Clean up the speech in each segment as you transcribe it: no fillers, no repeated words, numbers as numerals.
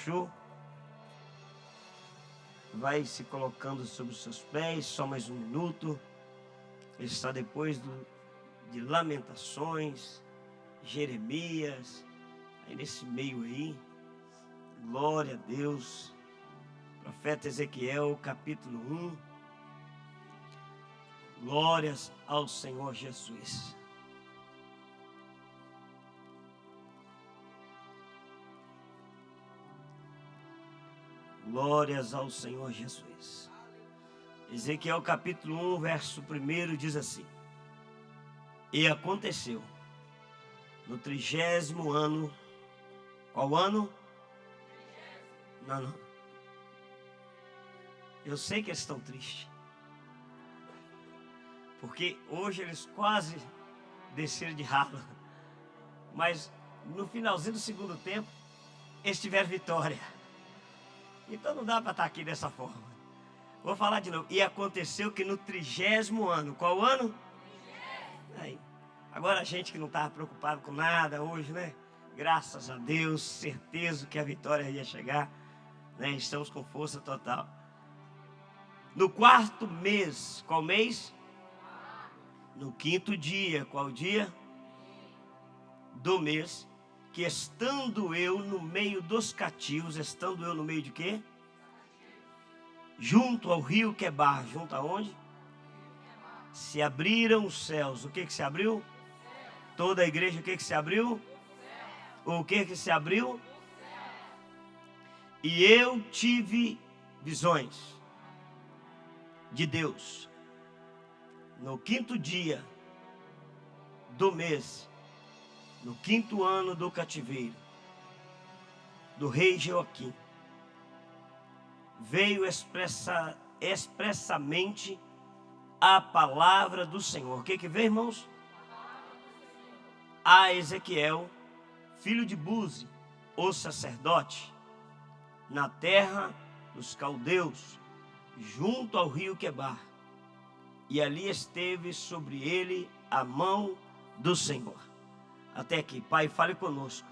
achou, vai se colocando sobre os seus pés, só mais um minuto. Ele está depois de Lamentações, Jeremias, aí nesse meio aí. Glória a Deus. Profeta Ezequiel, capítulo 1. Glórias ao Senhor Jesus. Glórias ao Senhor Jesus. Ezequiel capítulo 1, verso 1 diz assim: E aconteceu no 30º ano. Qual ano? Não. Eu sei que eles estão tristes, porque hoje eles quase desceram de ralo, mas no finalzinho do segundo tempo eles tiveram vitória. Então não dá para estar aqui dessa forma. Vou falar de novo. E aconteceu que no 30º ano. Qual ano? Aí. Agora a gente que não estava preocupado com nada hoje, né? Graças a Deus, certeza que a vitória ia chegar, né? Estamos com força total. No 4º mês. Qual mês? No 5º dia. Qual dia? Do mês. Que estando eu no meio dos cativos, estando eu no meio de quê? Junto ao rio Quebar, junto aonde? Se abriram os céus. O que se abriu? Toda a igreja, o que se abriu? O que se abriu? E eu tive visões de Deus. No 5º dia do mês, no 5º ano do cativeiro, do rei Joaquim, veio expressamente a palavra do Senhor. O que veio, irmãos? A Ezequiel, filho de Buzi, o sacerdote, na terra dos caldeus, junto ao rio Quebar. E ali esteve sobre ele a mão do Senhor. Até aqui. Pai, fale conosco.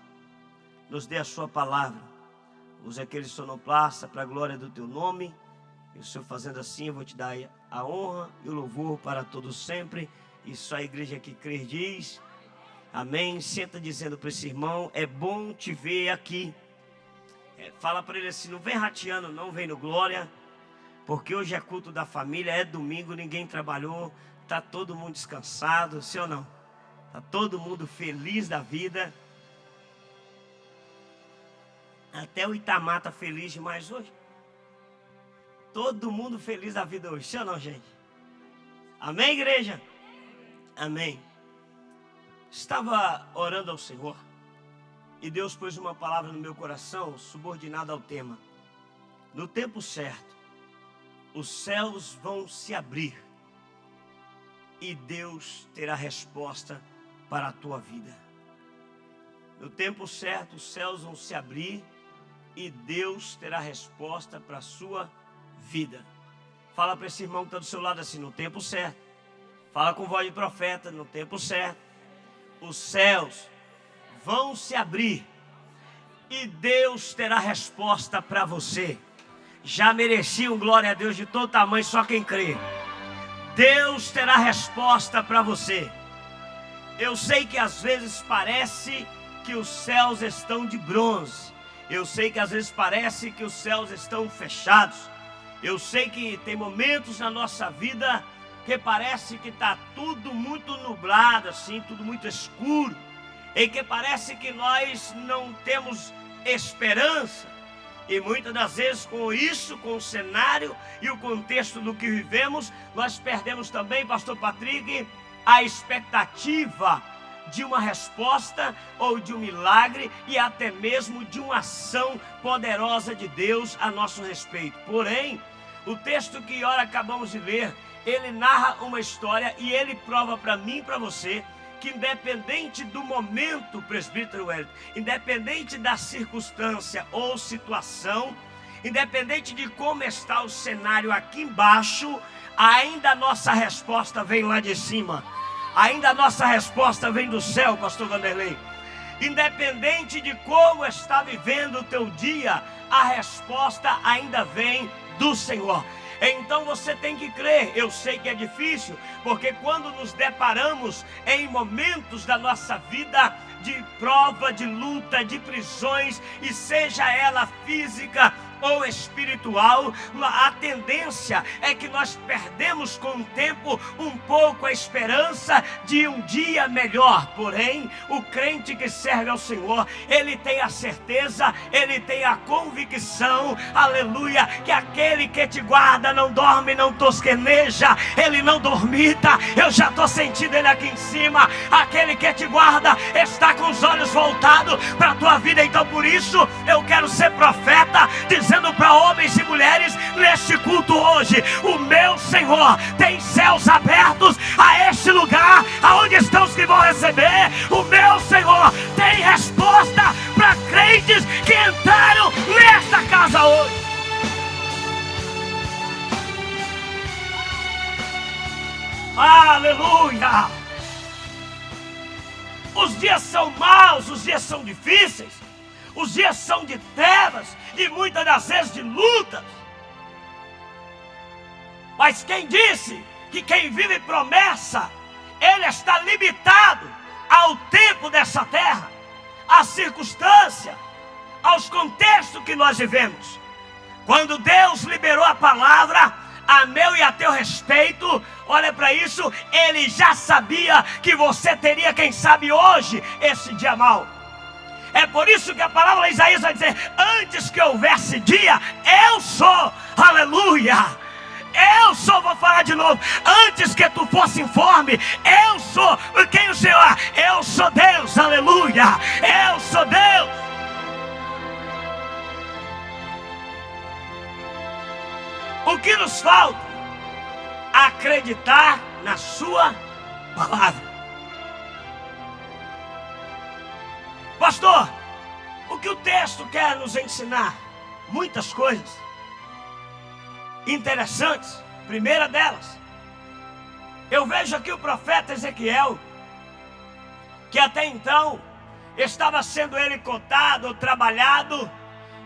Nos dê a sua palavra. Use aquele sonoplasta para a glória do teu nome. E o Senhor fazendo assim, eu vou te dar a honra e o louvor para todos sempre. E só a igreja que crê diz amém. Senta dizendo para esse irmão: é bom te ver aqui. Fala para ele assim: não vem rateando, não vem no glória. Porque hoje é culto da família, é domingo, ninguém trabalhou. Está todo mundo descansado, sim ou não? Está todo mundo feliz da vida. Até o Itamar está feliz demais hoje. Todo mundo feliz da vida hoje, sim ou não, gente? Amém, igreja? Amém. Estava orando ao Senhor e Deus pôs uma palavra no meu coração subordinada ao tema. No tempo certo, os céus vão se abrir e Deus terá resposta para a tua vida. No tempo certo, os céus vão se abrir e Deus terá resposta para a sua vida. Fala para esse irmão que está do seu lado assim: no tempo certo. Fala com voz de profeta: no tempo certo, os céus vão se abrir e Deus terá resposta para você. Já merecia um glória a Deus de todo tamanho, só quem crê. Deus terá resposta para você. Eu sei que às vezes parece que os céus estão de bronze. Eu sei que às vezes parece que os céus estão fechados. Eu sei que tem momentos na nossa vida que parece que está tudo muito nublado, assim, tudo muito escuro. E que parece que nós não temos esperança. E muitas das vezes com isso, com o cenário e o contexto do que vivemos, nós perdemos também, pastor Patrick, a expectativa de uma resposta ou de um milagre e até mesmo de uma ação poderosa de Deus a nosso respeito. Porém, o texto que ora acabamos de ler, ele narra uma história e ele prova para mim e para você que independente do momento, presbítero Wellington, independente da circunstância ou situação, independente de como está o cenário aqui embaixo, ainda a nossa resposta vem lá de cima. Ainda a nossa resposta vem do céu, pastor Vanderlei. Independente de como está vivendo o teu dia, a resposta ainda vem do Senhor. Então você tem que crer. Eu sei que é difícil, porque quando nos deparamos em momentos da nossa vida de prova, de luta, de prisões, e seja ela física ou espiritual, a tendência é que nós perdemos com o tempo um pouco a esperança de um dia melhor. Porém, o crente que serve ao Senhor, ele tem a certeza, ele tem a convicção, aleluia, que aquele que te guarda não dorme, não tosqueneja, ele não dormita. Eu já estou sentindo ele aqui em cima. Aquele que te guarda está com os olhos voltados para a tua vida. Então por isso eu quero ser profeta, dizendo para homens e mulheres neste culto hoje: o meu Senhor tem céus abertos a este lugar, aonde estão os que vão receber. O meu Senhor tem resposta para crentes que entraram nesta casa hoje. Aleluia! Os dias são maus, os dias são difíceis, os dias são de trevas e muitas das vezes de lutas. Mas quem disse que quem vive promessa, ele está limitado ao tempo dessa terra, à circunstância, aos contextos que nós vivemos? Quando Deus liberou a palavra a meu e a teu respeito, olha para isso, ele já sabia que você teria, quem sabe hoje, esse dia mau. É por isso que a palavra de Isaías vai dizer: antes que houvesse dia, eu sou, aleluia. Eu sou, vou falar de novo, antes que tu fosse informe, eu sou. Quem o Senhor? Eu sou Deus, aleluia. Eu sou Deus. O que nos falta? Acreditar na sua palavra. Pastor, o que o texto quer nos ensinar? Muitas coisas interessantes. Primeira delas, eu vejo aqui o profeta Ezequiel, que até então estava sendo ele cotado, trabalhado,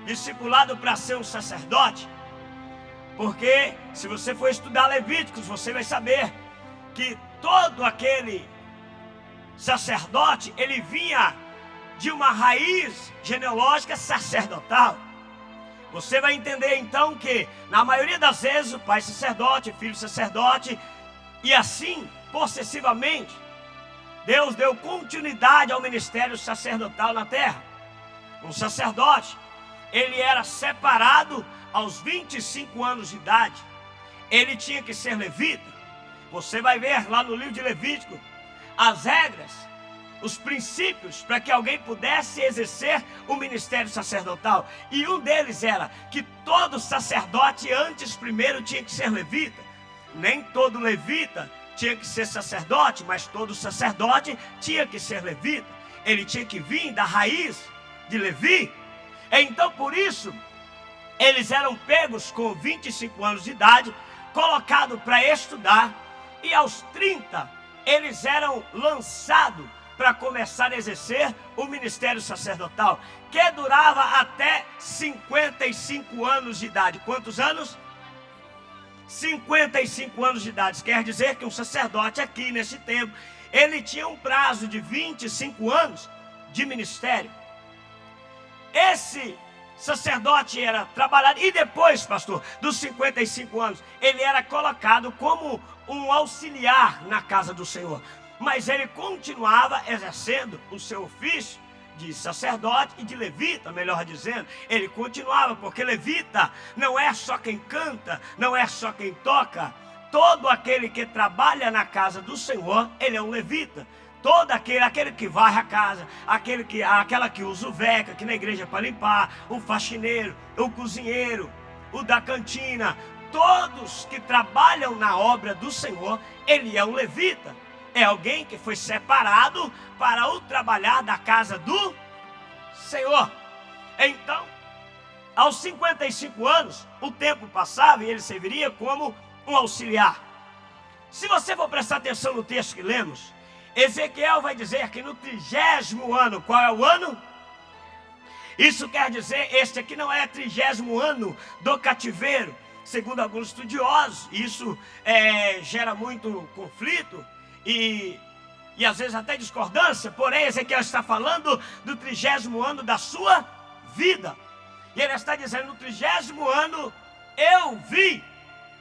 discipulado para ser um sacerdote. Porque se você for estudar Levíticos, você vai saber que todo aquele sacerdote, ele vinha de uma raiz genealógica sacerdotal. Você vai entender então que na maioria das vezes o pai sacerdote, filho sacerdote, e assim possessivamente Deus deu continuidade ao ministério sacerdotal na terra. Um sacerdote, ele era separado aos 25 anos de idade. Ele tinha que ser levita. Você vai ver lá no livro de Levítico as regras, os princípios para que alguém pudesse exercer o ministério sacerdotal. E um deles era que todo sacerdote antes primeiro tinha que ser levita. Nem todo levita tinha que ser sacerdote, mas todo sacerdote tinha que ser levita. Ele tinha que vir da raiz de Levi. Então por isso eles eram pegos com 25 anos de idade, colocados para estudar, e aos 30 eles eram lançados para começar a exercer o ministério sacerdotal, que durava até 55 anos de idade. Quantos anos? 55 anos de idade. Quer dizer que um sacerdote aqui nesse tempo, ele tinha um prazo de 25 anos de ministério. Esse sacerdote era trabalhado, e depois, pastor, dos 55 anos, ele era colocado como um auxiliar na casa do Senhor. Mas ele continuava exercendo o seu ofício de sacerdote e de levita, melhor dizendo. Ele continuava, porque levita não é só quem canta, não é só quem toca. Todo aquele que trabalha na casa do Senhor, ele é um levita. Todo aquele que varre a casa, aquela que usa o veca aqui na igreja para limpar, o faxineiro, o cozinheiro, o da cantina, todos que trabalham na obra do Senhor, ele é um levita. É alguém que foi separado para o trabalhar da casa do Senhor. Então, aos 55 anos, o tempo passava e ele serviria como um auxiliar. Se você for prestar atenção no texto que lemos, Ezequiel vai dizer que no 30º ano, qual é o ano? Isso quer dizer, este aqui não é 30º ano do cativeiro, segundo alguns estudiosos. Isso gera muito conflito e às vezes até discordância. Porém, Ezequiel está falando do 30º ano da sua vida. E ele está dizendo, no 30º ano, eu vi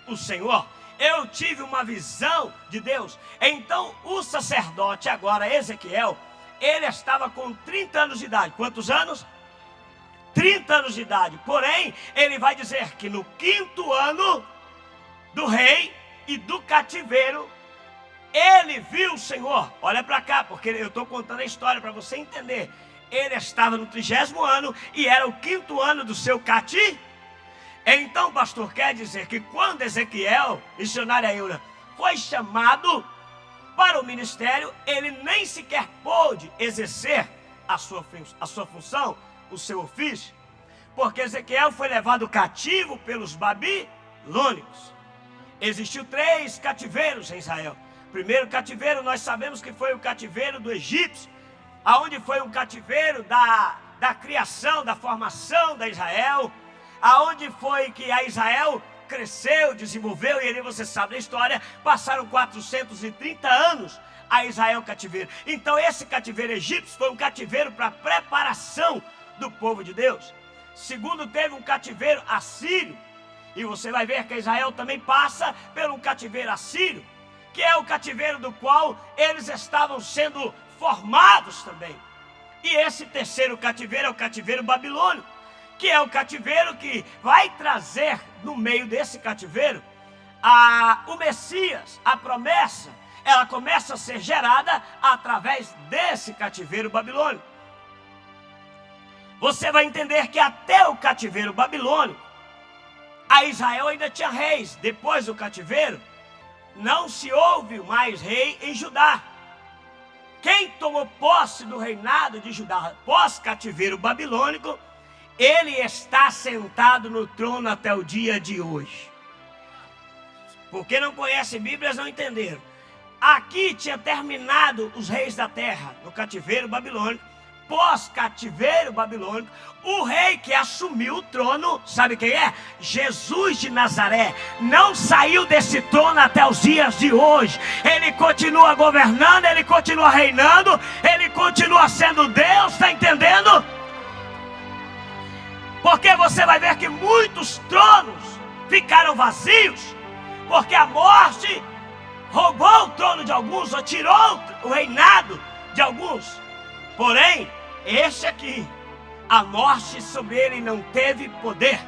o Senhor. Eu tive uma visão de Deus. Então, o sacerdote, agora Ezequiel, ele estava com 30 anos de idade. Quantos anos? 30 anos de idade. Porém, ele vai dizer que no 5º ano do rei e do cativeiro, ele viu o Senhor. Olha para cá, porque eu estou contando a história para você entender. Ele estava no 30º ano e era o 5º ano do seu cativeiro. Então, pastor, quer dizer que quando Ezequiel, missionária Eura, foi chamado para o ministério, ele nem sequer pôde exercer a sua função, o seu ofício, porque Ezequiel foi levado cativo pelos babilônicos. Existiu 3 cativeiros em Israel. O primeiro cativeiro nós sabemos que foi o cativeiro do Egito, aonde foi um cativeiro da criação, da formação da Israel, aonde foi que a Israel cresceu, desenvolveu, e ali você sabe da história, passaram 430 anos a Israel cativeiro. Então esse cativeiro egípcio foi um cativeiro para preparação do povo de Deus. Segundo, teve um cativeiro assírio, e você vai ver que Israel também passa por um cativeiro assírio, que é o cativeiro do qual eles estavam sendo formados também. E esse terceiro cativeiro é o cativeiro babilônico, que é o cativeiro que vai trazer no meio desse cativeiro o Messias, a promessa. Ela começa a ser gerada através desse cativeiro babilônico. Você vai entender que até o cativeiro babilônico, a Israel ainda tinha reis. Depois do cativeiro, não se houve mais rei em Judá. Quem tomou posse do reinado de Judá pós-cativeiro babilônico, ele está sentado no trono até o dia de hoje. Porque não conhecem Bíblias, não entenderam. Aqui tinha terminado os reis da terra, no cativeiro babilônico. Pós-cativeiro babilônico, o rei que assumiu o trono, sabe quem é? Jesus de Nazaré. Não saiu desse trono até os dias de hoje. Ele continua governando, ele continua reinando, ele continua sendo Deus, está entendendo? Porque você vai ver que muitos tronos ficaram vazios, porque a morte roubou o trono de alguns, ou tirou o reinado de alguns. Porém, este aqui, a morte sobre ele não teve poder.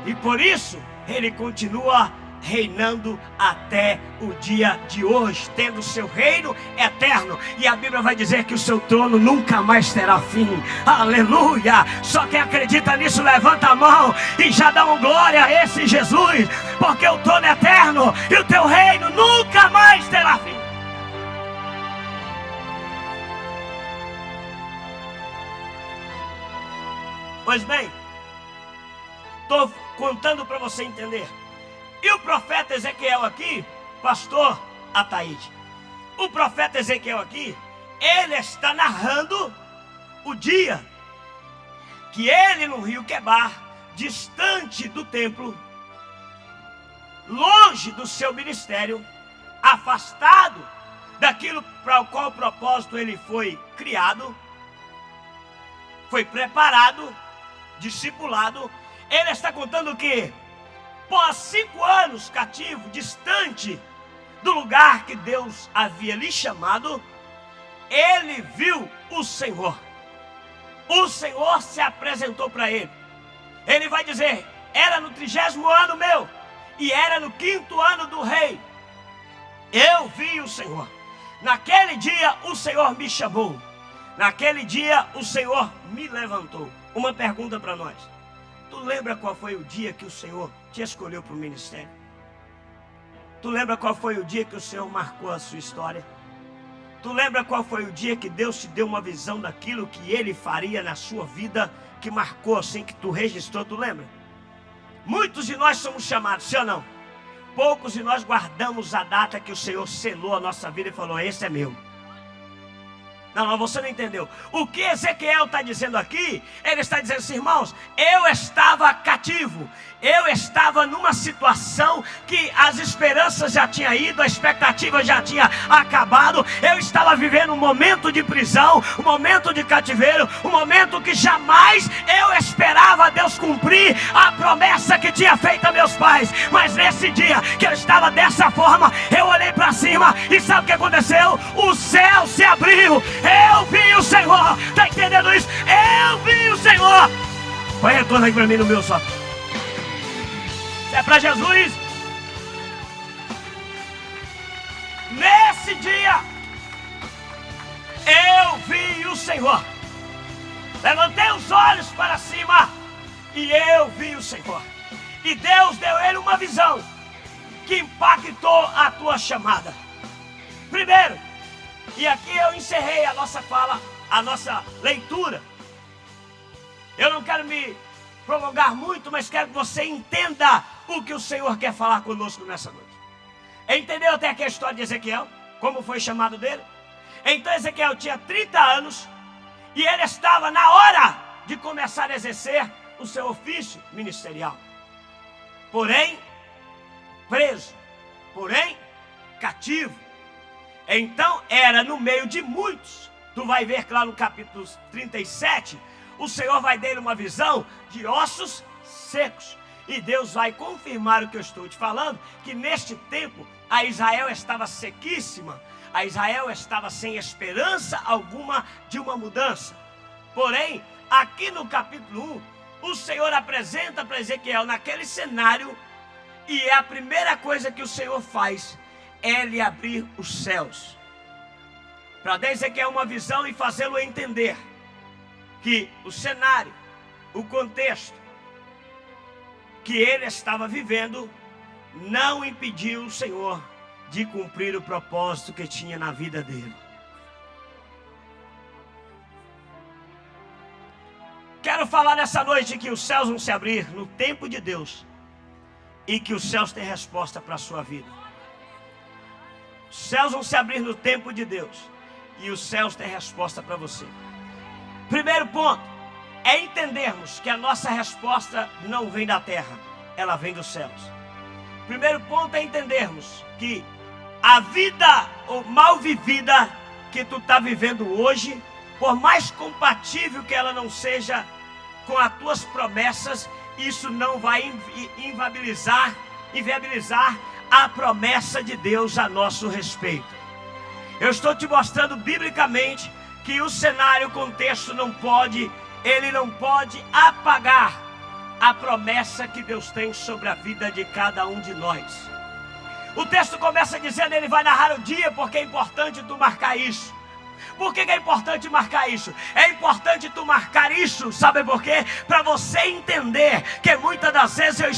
E por isso, ele continua reinando até o dia de hoje, tendo seu reino eterno. E a Bíblia vai dizer que o seu trono nunca mais terá fim. Aleluia! Só quem acredita nisso, levanta a mão e já dá uma glória a esse Jesus, porque o trono é eterno e o teu reino nunca mais terá fim. Pois bem, estou contando para você entender. E o profeta Ezequiel aqui, pastor Ataíde, o profeta Ezequiel aqui, ele está narrando o dia que ele no rio Quebar, distante do templo, longe do seu ministério, afastado daquilo para o qual propósito ele foi criado, foi preparado, discipulado. Ele está contando que após 5 anos cativo, distante do lugar que Deus havia lhe chamado, ele viu o Senhor. O Senhor se apresentou para ele. Ele vai dizer, era no 30º ano meu, e era no 5º ano do rei. Eu vi o Senhor. Naquele dia o Senhor me chamou. Naquele dia o Senhor me levantou. Uma pergunta para nós. Tu lembra qual foi o dia que o Senhor te escolheu para o ministério? Tu lembra qual foi o dia que o Senhor marcou a sua história? Tu lembra qual foi o dia que Deus te deu uma visão daquilo que Ele faria na sua vida, que marcou assim, que tu registrou, tu lembra? Muitos de nós somos chamados, sim ou não? Poucos de nós guardamos a data que o Senhor selou a nossa vida e falou: esse é meu. Não, você não entendeu. O que Ezequiel está dizendo aqui, ele está dizendo assim: irmãos, eu estava cativo, eu estava numa situação que as esperanças já tinham ido, a expectativa já tinha acabado, eu estava vivendo um momento de prisão, um momento de cativeiro, um momento que jamais eu esperava Deus cumprir a promessa que tinha feito a meus pais. Mas nesse dia que eu estava dessa forma, eu olhei para cima e sabe o que aconteceu? O céu se abriu. Eu vi o Senhor. Está entendendo isso? Eu vi o Senhor. Põe retorno aí para mim no meu só. É para Jesus. Nesse dia eu vi o Senhor. Levantei os olhos para cima e eu vi o Senhor. E Deus deu ele uma visão que impactou a tua chamada. Primeiro, e aqui eu encerrei a nossa fala, a nossa leitura. Eu não quero me prolongar muito, mas quero que você entenda o que o Senhor quer falar conosco nessa noite. Entendeu até aqui a história de Ezequiel? Como foi chamado dele? Então Ezequiel tinha 30 anos e ele estava na hora de começar a exercer o seu ofício ministerial. Porém, preso. Porém, cativo. Então era no meio de muitos. Tu vai ver que lá no capítulo 37, o Senhor vai dar uma visão de ossos secos. E Deus vai confirmar o que eu estou te falando, que neste tempo a Israel estava sequíssima, a Israel estava sem esperança alguma de uma mudança. Porém, aqui no capítulo 1, o Senhor apresenta para Ezequiel naquele cenário, e é a primeira coisa que o Senhor faz, é lhe abrir os céus, para dar a Ezequiel uma visão e fazê-lo entender que o cenário, o contexto que ele estava vivendo, não impediu o Senhor de cumprir o propósito que tinha na vida dele. Quero falar nessa noite que os céus vão se abrir no tempo de Deus e que os céus têm resposta para a sua vida. Os céus vão se abrir no tempo de Deus e os céus têm resposta para você. Primeiro ponto é entendermos que a nossa resposta não vem da terra, ela vem dos céus. Primeiro ponto é entendermos que a vida ou mal vivida que tu está vivendo hoje, por mais compatível que ela não seja com as tuas promessas, isso não vai inviabilizar a promessa de Deus a nosso respeito. Eu estou te mostrando biblicamente que o cenário, o contexto ele não pode apagar a promessa que Deus tem sobre a vida de cada um de nós. O texto começa dizendo, ele vai narrar o dia, porque é importante tu marcar isso. Por que é importante marcar isso? É importante tu marcar isso, sabe por quê? Para você entender que muitas das vezes eu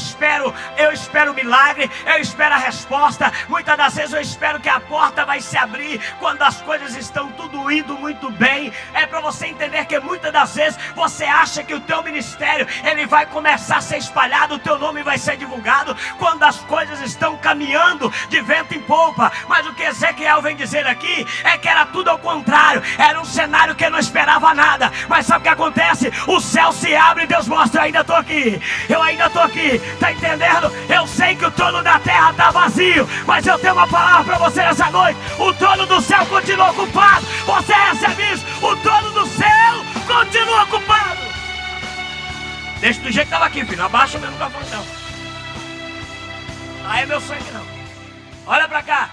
espero milagre, eu espero a resposta, muitas das vezes eu espero que a porta vai se abrir quando as coisas estão tudo indo muito bem. É para você entender que muitas das vezes você acha que o teu ministério, ele vai começar a ser espalhado, o teu nome vai ser divulgado quando as coisas estão caminhando de vento em polpa. Mas o que Ezequiel vem dizer aqui é que era tudo ao contrário. Era um cenário que eu não esperava nada. Mas sabe o que acontece? O céu se abre e Deus mostra, eu ainda estou aqui. Eu ainda estou aqui. Está entendendo? Eu sei que o trono da terra está vazio, mas eu tenho uma palavra para você nessa noite. O trono do céu continua ocupado. Você recebe isso? O trono do céu continua ocupado. Deixa do jeito que estava aqui, filho. Não abaixa meu microfone não. Aí é meu sangue não. Olha para cá.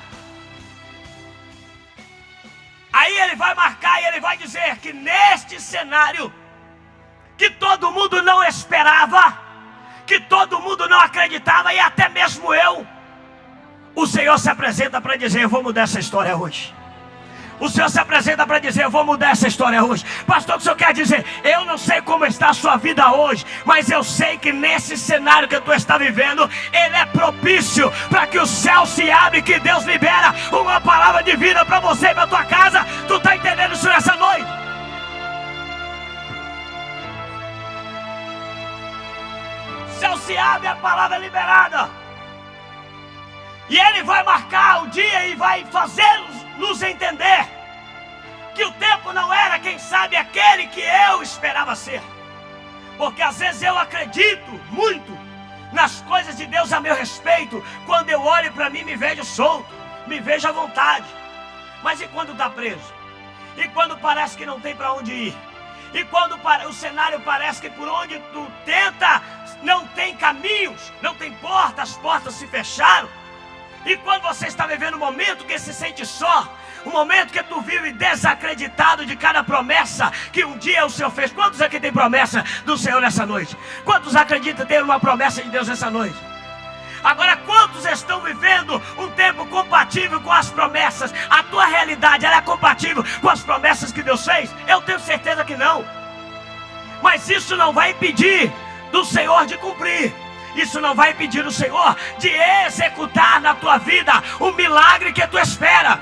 Aí ele vai marcar e ele vai dizer que neste cenário, que todo mundo não esperava, que todo mundo não acreditava, e até mesmo eu, o Senhor se apresenta para dizer, eu vou mudar essa história hoje. O Senhor se apresenta para dizer, eu vou mudar essa história hoje. Pastor, o que o Senhor quer dizer? Eu não sei como está a sua vida hoje, mas eu sei que nesse cenário que tu está vivendo, ele é propício para que o céu se abre, que Deus libera uma palavra de vida para você e para tua casa. Tu está entendendo isso nessa noite? O céu se abre, a palavra é liberada. E Ele vai marcar o dia e vai fazer-nos entender que o tempo não era, quem sabe, aquele que eu esperava ser. Porque às vezes eu acredito muito nas coisas de Deus a meu respeito. Quando eu olho para mim, me vejo solto, me vejo à vontade. Mas e quando está preso? E quando parece que não tem para onde ir? E quando o cenário parece que por onde tu tenta, não tem caminhos, não tem portas, as portas se fecharam? E quando você está vivendo um momento que se sente só, um momento que tu vive desacreditado de cada promessa que um dia o Senhor fez. Quantos aqui tem promessa do Senhor nessa noite? Quantos acreditam ter uma promessa de Deus nessa noite? Agora, quantos estão vivendo um tempo compatível com as promessas? A tua realidade, ela é compatível com as promessas que Deus fez? Eu tenho certeza que não. Mas isso não vai impedir do Senhor de cumprir. Isso não vai impedir o Senhor de executar na tua vida o milagre que tu espera.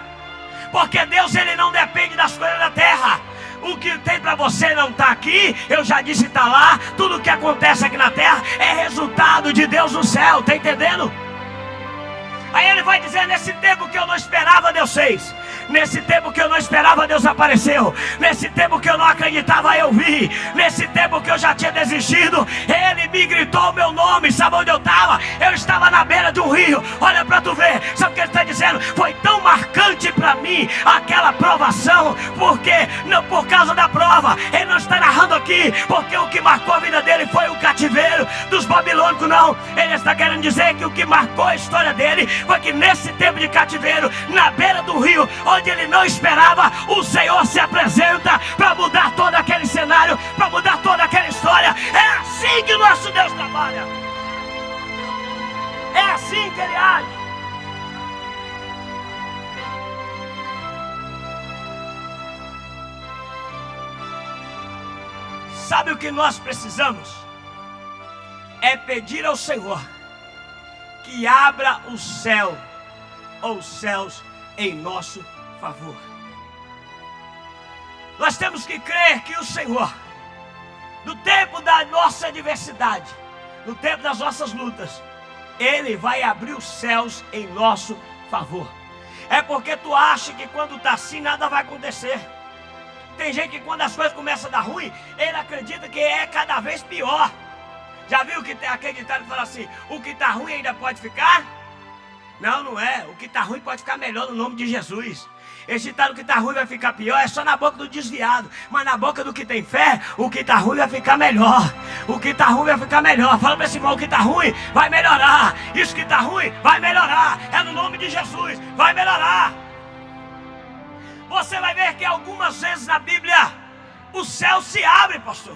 Porque Deus, Ele não depende das coisas da terra. O que tem para você não está aqui, eu já disse, está lá. Tudo que acontece aqui na terra é resultado de Deus no céu, está entendendo? Aí Ele vai dizer: nesse tempo que eu não esperava, Deus fez. Nesse tempo que eu não esperava, Deus apareceu. Nesse tempo que eu não acreditava, eu vi. Nesse tempo que eu já tinha desistido, Ele me gritou o meu nome. Sabe onde eu estava? Eu estava na beira de um rio. Olha para tu ver. Sabe o que Ele está dizendo? Foi tão marcante para mim aquela provação, porque não por causa da prova. Ele não está narrando aqui porque o que marcou a vida dele foi o cativeiro dos babilônicos, não. Ele está querendo dizer que o que marcou a história dele foi que nesse tempo de cativeiro, na beira do rio, onde ele não esperava, o Senhor se apresenta para mudar todo aquele cenário, para mudar toda aquela história. É assim que o nosso Deus trabalha. É assim que Ele age. Sabe o que nós precisamos? É pedir ao Senhor que abra o céu, ou os céus, em nosso favor. Nós temos que crer que o Senhor, no tempo da nossa adversidade, no tempo das nossas lutas, Ele vai abrir os céus em nosso favor. É porque tu acha que quando está assim nada vai acontecer. Tem gente que quando as coisas começam a dar ruim, ele acredita que é cada vez pior. Já viu que tem aquele ditado que fala assim: o que está ruim ainda pode ficar? Não, não é. O que está ruim pode ficar melhor no nome de Jesus. Esse ditado, que está ruim vai ficar pior, é só na boca do desviado. Mas na boca do que tem fé, o que está ruim vai ficar melhor. O que está ruim vai ficar melhor. Fala para esse irmão: o que está ruim vai melhorar. Isso que está ruim vai melhorar. É no nome de Jesus, vai melhorar. Você vai ver que algumas vezes na Bíblia o céu se abre, pastor.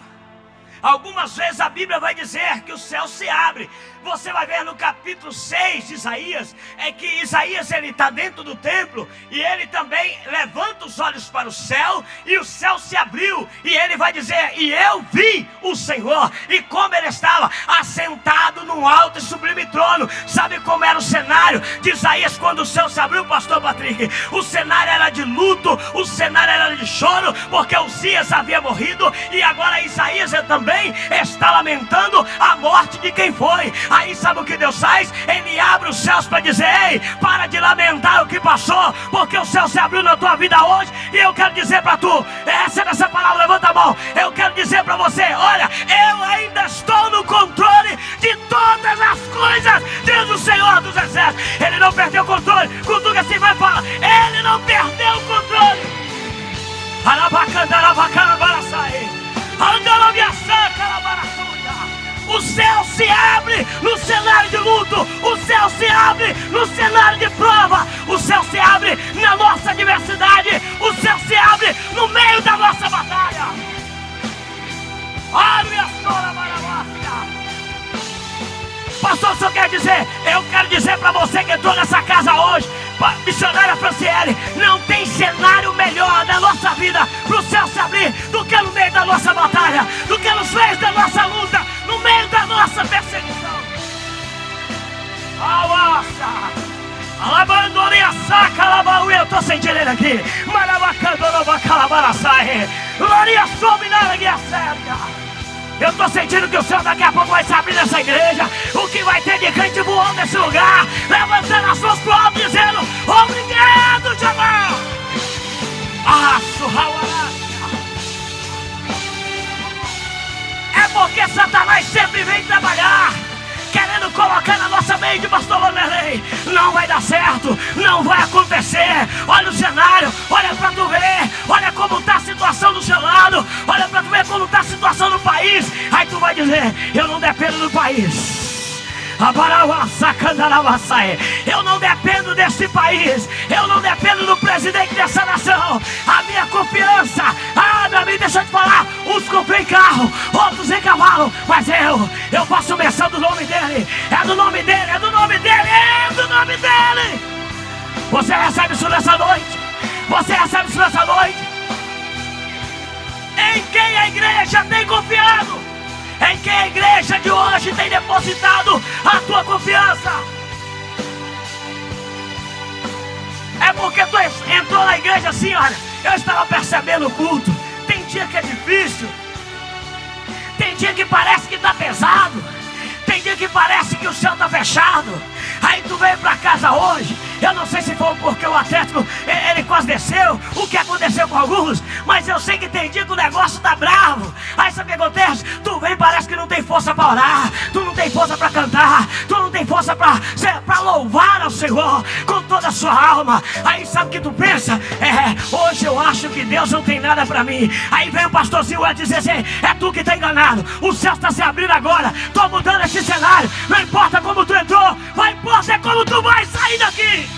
Algumas vezes a Bíblia vai dizer que o céu se abre. Você vai ver no capítulo 6 de Isaías, é que Isaías, ele está dentro do templo e ele também levanta os olhos para o céu e o céu se abriu. E ele vai dizer: e eu vi o Senhor, e como ele estava assentado num alto e sublime trono. Sabe como era o cenário de Isaías quando o céu se abriu, pastor Patrick? O cenário era de luto, o cenário era de choro, porque Uzias havia morrido e agora Isaías também está lamentando a morte de quem foi. Aí sabe o que Deus faz? Ele abre os céus para dizer: ei, para de lamentar o que passou, porque o céu se abriu na tua vida hoje. E eu quero dizer para tu, recebe essa palavra, levanta a mão. Eu quero dizer para você: olha, eu ainda estou no controle de todas as coisas, diz o Senhor dos Exércitos. Ele não perdeu o controle. Cutuca assim, vai falar: ele não perdeu o controle. O céu se abre no cenário de luto. O céu se abre no cenário de prova. O céu se abre na nossa adversidade. O céu se abre no meio da nossa batalha. Pastor, o senhor quer dizer? Eu quero dizer para você que entrou nessa casa hoje, missionária Franciele, não tem cenário melhor na nossa vida para o céu se abrir do que no meio da nossa batalha, do que nos meios da nossa luta, no meio da nossa perseguição. Eu estou sentindo ele aqui. Eu estou sentindo que o céu daqui a pouco vai se abrir nessa igreja. O que vai ter de crente voando nesse lugar, levantando as suas Satanás sempre vem trabalhar, querendo colocar na nossa mente, pastor Vanderlei, não vai dar certo, não vai acontecer. Olha o cenário, olha pra tu ver, olha como tá a situação do seu lado, olha pra tu ver como tá a situação do país. Aí tu vai dizer, eu não dependo do país, eu não dependo desse país, eu não dependo do presidente dessa nação. A minha confiança, meu amigo, deixa eu te falar, uns comprei carro, outros em cavalo, mas eu faço menção do nome dele, é do nome dele, é do nome dele, é do nome dele. Você recebe isso nessa noite? Você recebe isso nessa noite? Em quem a igreja tem confiado? Em quem a igreja de hoje tem depositado a tua confiança? É porque tu entrou na igreja assim, olha, eu estava percebendo o culto. Tem dia que é difícil, tem dia que parece que está pesado, tem dia que parece que o céu está fechado. Aí tu veio para casa hoje, eu não sei se foi porque o Atlético ele quase desceu, o que aconteceu com alguns, mas eu sei que tem dia que o negócio tá bravo. Aí sabe o que acontece? Tu vem, parece que não tem força para orar, tu não tem força para cantar, tu não tem força para louvar ao Senhor com toda a sua alma. Aí sabe o que tu pensa? Hoje eu acho que Deus não tem nada para mim. Aí vem o pastorzinho a dizer assim, é tu que tá enganado, o céu está se abrindo agora, tô mudando esse cenário. Não importa como tu entrou, vai importa é como tu vai sair daqui.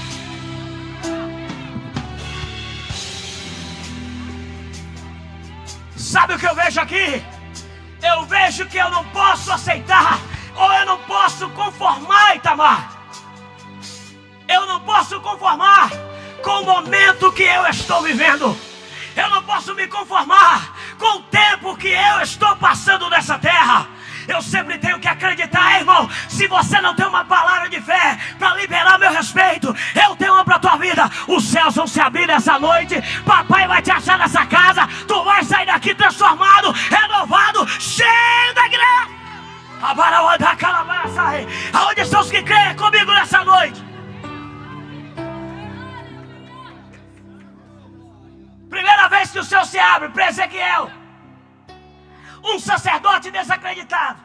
Sabe o que eu vejo aqui? Eu vejo que eu não posso aceitar, ou eu não posso conformar, Itamar. Eu não posso conformar com o momento que eu estou vivendo. Eu não posso me conformar com o tempo que eu estou passando nessa terra. Eu sempre tenho que acreditar, irmão. Se você não tem uma palavra de fé para liberar meu respeito, eu tenho uma para tua vida. Os céus vão se abrir nessa noite. Papai vai te achar nessa casa. Tu vai sair daqui transformado, renovado, cheio da igreja. Aonde estão os que creem comigo nessa noite? Primeira vez que o céu se abre para Ezequiel, um sacerdote desacreditado,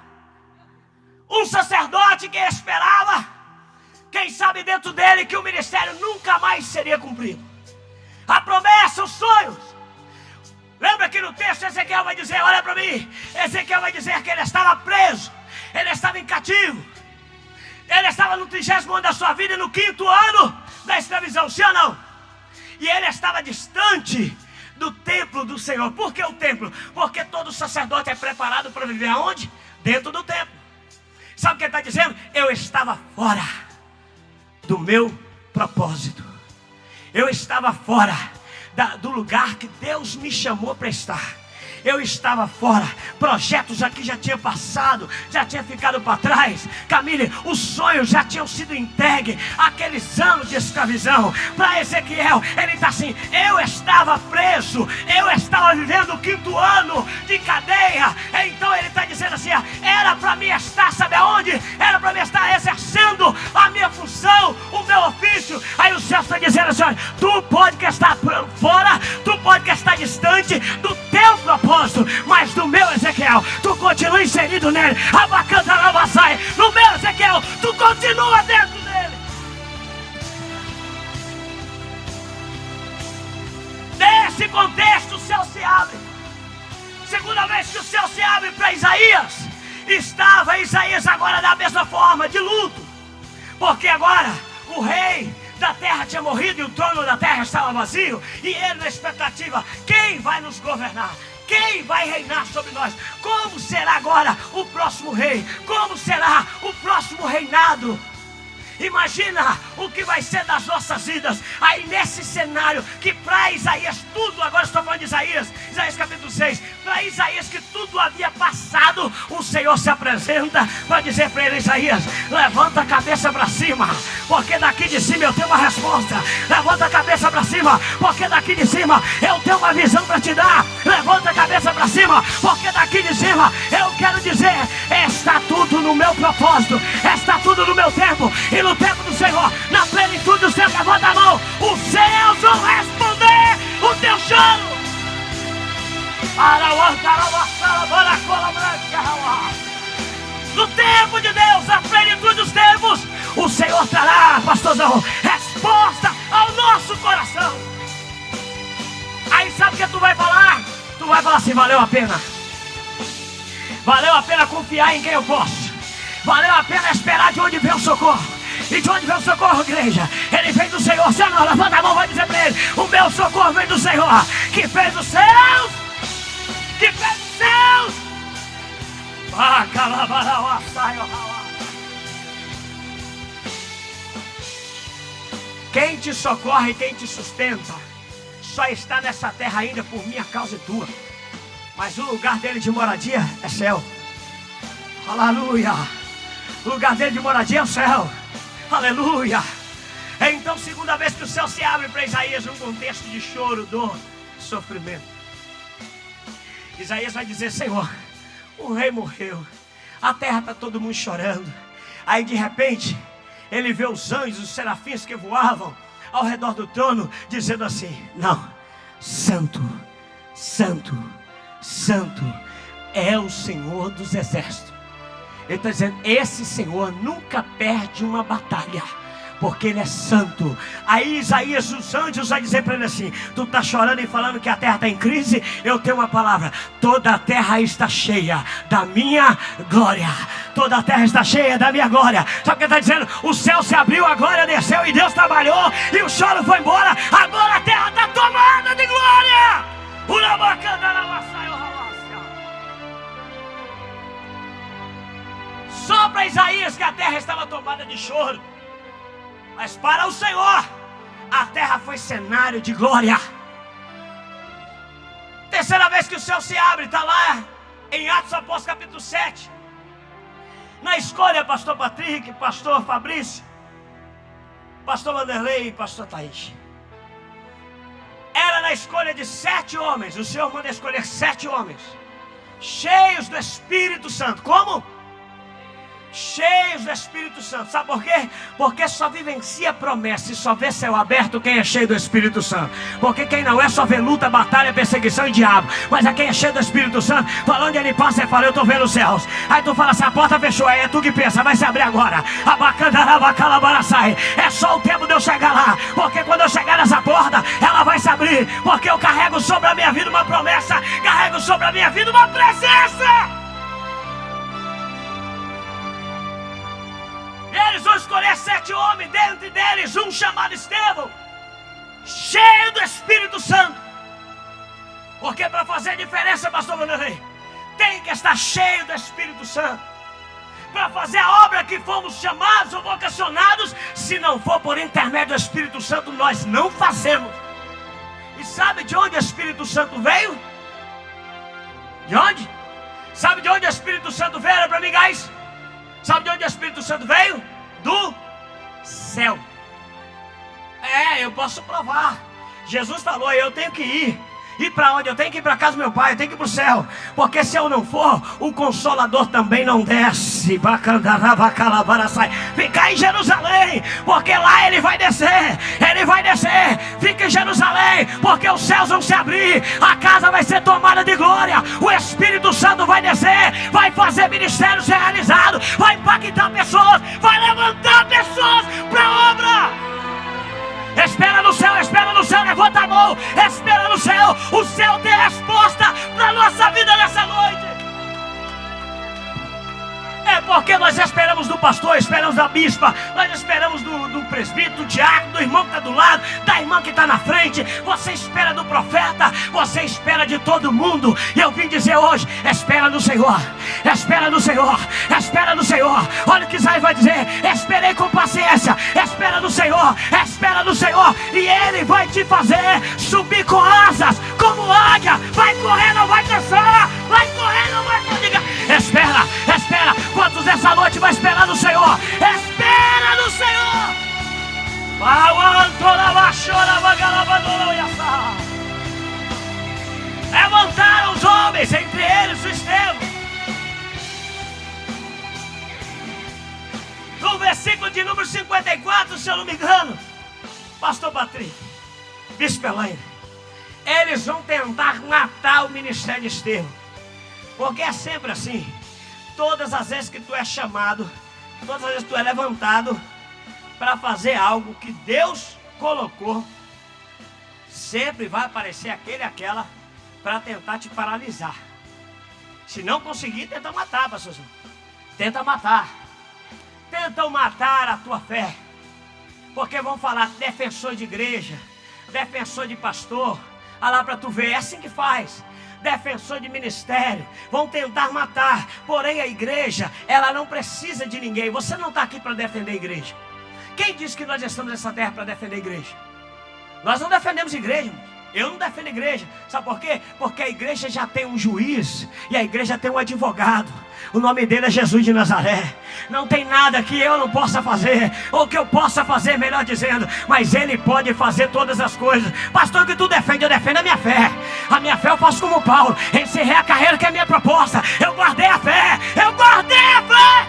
um sacerdote que esperava, quem sabe dentro dele, que o ministério nunca mais seria cumprido. A promessa, os sonhos. Lembra que no texto Ezequiel vai dizer, olha para mim, Ezequiel vai dizer que ele estava preso, ele estava em cativo, ele estava no 30º ano da sua vida e no 5º ano da escravidão, sim ou não? E ele estava distante do templo do Senhor. Por que o templo? Porque todo sacerdote é preparado para viver aonde? Dentro do templo. Sabe o que ele está dizendo? Eu estava fora do meu propósito. Eu estava fora do lugar que Deus me chamou para estar. Eu estava fora, projetos aqui já tinham passado, já tinha ficado para trás. Camille, os sonhos já tinham sido entregues, aqueles anos de escravidão. Para Ezequiel, ele está assim, eu estava preso, eu estava vivendo o 5º ano de cadeia. Então ele está dizendo assim, era para mim estar, sabe aonde? Era para mim estar exercendo a minha função, o meu ofício. Aí o céu está dizendo assim, olha, tu pode estar fora, tu pode estar distante do teu propósito, mas do meu Ezequiel, tu continua inserido nele. No meu Ezequiel, tu continua dentro dele. Nesse contexto, o céu se abre. Segunda vez que o céu se abre para Isaías, estava Isaías agora da mesma forma, de luto, porque agora o rei da terra tinha morrido e o trono da terra estava vazio, e ele na expectativa, quem vai nos governar? Quem vai reinar sobre nós? Como será agora o próximo rei? Como será o próximo reinado? Imagina o que vai ser das nossas vidas. Aí nesse cenário que para Isaías tudo, agora estou falando de Isaías capítulo 6, para Isaías que tudo havia passado, o Senhor se apresenta para dizer para ele, Isaías, levanta a cabeça para cima, porque daqui de cima eu tenho uma resposta. Levanta a cabeça para cima, porque daqui de cima eu tenho uma visão para te dar. Levanta a cabeça para cima, porque daqui de cima eu quero dizer, está tudo no meu propósito, está tudo no meu tempo, e no tempo do Senhor, na plenitude do céu, levanta a mão, os céus vão responder o teu choro. No tempo de Deus, a plenitude dos tempos, o Senhor trará, pastorzão, resposta ao nosso coração. Aí sabe o que tu vai falar? Tu vai falar assim: valeu a pena. Valeu a pena confiar em quem eu posso. Valeu a pena esperar de onde vem o socorro. E de onde vem o socorro, igreja? Ele vem do Senhor. Se não, levanta a mão, vai dizer para ele: o meu socorro vem do Senhor, que fez os céus. Que fez os céus. Quem te socorre, quem te sustenta, só está nessa terra ainda por minha causa e tua. Mas o lugar dele de moradia é céu. Aleluia. O lugar dele de moradia é o céu. Aleluia. Então, segunda vez que o céu se abre para Isaías, num contexto de choro, dor, sofrimento, Isaías vai dizer: Senhor, o rei morreu, a terra está todo mundo chorando. Aí de repente ele vê os anjos, os serafins que voavam ao redor do trono, dizendo assim: não, santo, santo, santo é o Senhor dos exércitos. Ele está dizendo: esse Senhor nunca perde uma batalha, porque Ele é santo. Aí Isaías, os anjos, vai dizer para ele assim: tu está chorando e falando que a terra está em crise? Eu tenho uma palavra: toda a terra está cheia da minha glória. Toda a terra está cheia da minha glória. Sabe o que ele está dizendo? O céu se abriu, a glória desceu e Deus trabalhou e o choro foi embora. Agora a terra está tomada de glória. Só para Isaías que a terra estava tomada de choro, mas para o Senhor a terra foi cenário de glória. Terceira vez que o céu se abre, está lá em Atos Apóstolos capítulo 7. Na escolha, pastor Patrick, pastor Fabrício, pastor Vanderlei e pastor Thaís. Era na escolha de 7 homens. O Senhor manda escolher 7 homens cheios do Espírito Santo. Como? Cheios do Espírito Santo. Sabe por quê? Porque só vivencia promessa e só vê céu aberto quem é cheio do Espírito Santo. Porque quem não é só vê luta, batalha, perseguição e diabo. Mas é quem é cheio do Espírito Santo. Fala onde ele passa e fala: eu estou vendo os céus. Aí tu fala assim: a porta fechou. Aí é tu que pensa: vai se abrir agora. É só o tempo de eu chegar lá. Porque quando eu chegar nessa porta, ela vai se abrir. Porque eu carrego sobre a minha vida uma promessa. Carrego sobre a minha vida uma presença. Eles vão escolher 7 homens, dentre deles um chamado Estevão, cheio do Espírito Santo. Porque para fazer diferença, pastor Vanderlei, tem que estar cheio do Espírito Santo. Para fazer a obra que fomos chamados ou vocacionados, se não for por intermédio do Espírito Santo, nós não fazemos. E sabe de onde o Espírito Santo veio? De onde? Sabe de onde o Espírito Santo veio? Olha para mim, guys. Sabe de onde o Espírito Santo veio? Do céu. Eu posso provar. Jesus falou: eu tenho que ir. Ir para onde? Eu tenho que ir para casa do meu pai. Eu tenho que ir para o céu. Porque se eu não for, o Consolador também não desce. Fica em Jerusalém, porque lá ele vai descer. Ele vai descer. Fica em Jerusalém, porque os céus vão se abrir. A casa vai ser tomada de glória. O Espírito Santo vai descer. Vai fazer ministérios realizados. Vai impactar pessoas. Vai levantar pessoas para a obra. Espera no céu, levanta a mão. Espera no céu. O céu tem resposta para a nossa vida nessa noite. É porque nós esperamos do pastor, esperamos da bispa, nós esperamos do presbítero, do diácono, do irmão que está do lado, da irmã que está na frente. Você espera do profeta, você espera de todo mundo. E eu vim dizer hoje: espera no Senhor, espera no Senhor, espera no Senhor. Olha o que Isaías vai dizer: esperei com paciência, espera no Senhor, espera no Senhor. E Ele vai te fazer subir com asas, como águia. Vai correr, não vai cansar. Vai correr, não vai cansar. Espera, espera. Quantos essa noite vai esperar no Senhor? Espera no Senhor. Levantaram os homens, entre eles o Estevão. No versículo de número 54, se eu não me engano, pastor Patrick, bispo Elaine, eles vão tentar matar o ministério de Estevão. Porque é sempre assim. Todas as vezes que tu é chamado, todas as vezes que tu é levantado para fazer algo que Deus colocou, sempre vai aparecer aquele e aquela para tentar te paralisar. Se não conseguir, tenta matar, pastorzão. Tenta matar. Tentam matar a tua fé. Porque vão falar defensor de igreja, defensor de pastor. Olha lá para tu ver, é assim que faz. Defensor de ministério, vão tentar matar. Porém a igreja, ela não precisa de ninguém. Você não está aqui para defender a igreja. Quem disse que nós estamos nessa terra para defender a igreja? Nós não defendemos a igreja, irmãos. Eu não defendo a igreja. Sabe por quê? Porque a igreja já tem um juiz e a igreja tem um advogado. O nome dele é Jesus de Nazaré. Não tem nada que eu não possa fazer, ou que eu possa fazer, melhor dizendo, mas ele pode fazer todas as coisas. Pastor, o que tu defende? Eu defendo a minha fé. A minha fé eu faço como Paulo. Encerrei a carreira que é a minha proposta. Eu guardei a fé. Eu guardei a fé.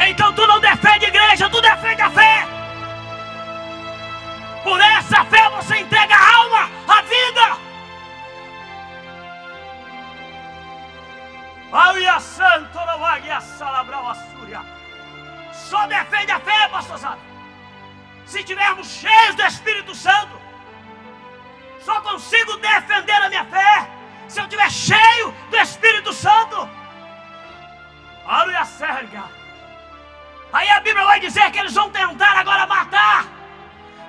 Então tu não defende a igreja, tu defende a fé. Por essa fé você entrega a alma, a vida. Só defende a fé, pastorzada, se tivermos cheios do Espírito Santo. Só consigo defender a minha fé se eu estiver cheio do Espírito Santo. Aí a Bíblia vai dizer que eles vão tentar agora matar.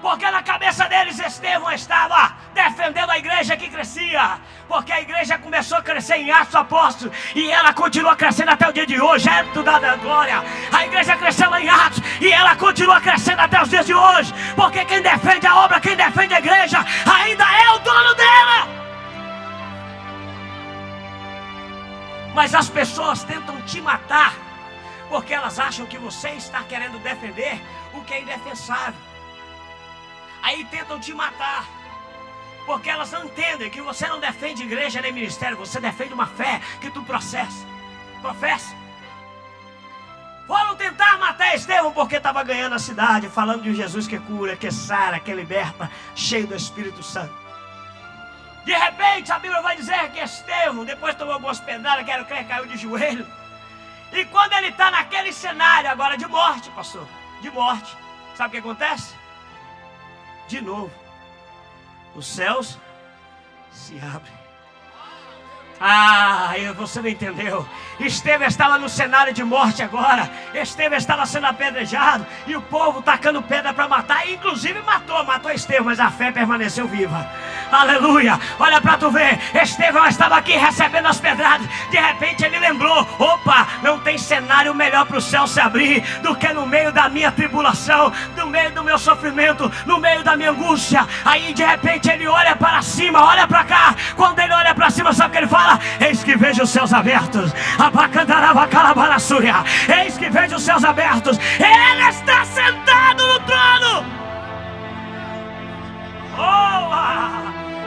Porque na cabeça deles Estevão estava defendendo a igreja que crescia. Porque a igreja começou a crescer em Atos Apóstolos e ela continua crescendo até o dia de hoje. É tudo da glória. A igreja cresceu lá em Atos e ela continua crescendo até os dias de hoje. Porque quem defende a obra, quem defende a igreja, ainda é o dono dela. Mas as pessoas tentam te matar porque elas acham que você está querendo defender o que é indefensável. Aí tentam te matar, porque elas não entendem que você não defende igreja nem ministério, você defende uma fé que tu professa. Foram tentar matar Estevão porque estava ganhando a cidade, falando de Jesus que cura, que sara, que liberta, cheio do Espírito Santo. De repente a Bíblia vai dizer que Estevão, depois tomou algumas pedradas, quero crer, caiu de joelho. E quando ele está naquele cenário agora de morte, pastor, de morte, sabe o que acontece? De novo, os céus se abrem. Você não entendeu. Estevão estava no cenário de morte agora. Estevão estava sendo apedrejado e o povo tacando pedra para matar. Inclusive matou Estevão, mas a fé permaneceu viva. Aleluia. Olha para tu ver, Estevão estava aqui recebendo as pedradas. De repente ele lembrou: opa, não tem cenário melhor para o céu se abrir do que no meio da minha tribulação, no meio do meu sofrimento, no meio da minha angústia. Aí de repente ele olha para cima, olha para cá. Quando ele olha para cima, sabe o que ele fala? Eis que vejo os céus abertos. Eis que vejo os céus abertos. Ele está sentado no trono.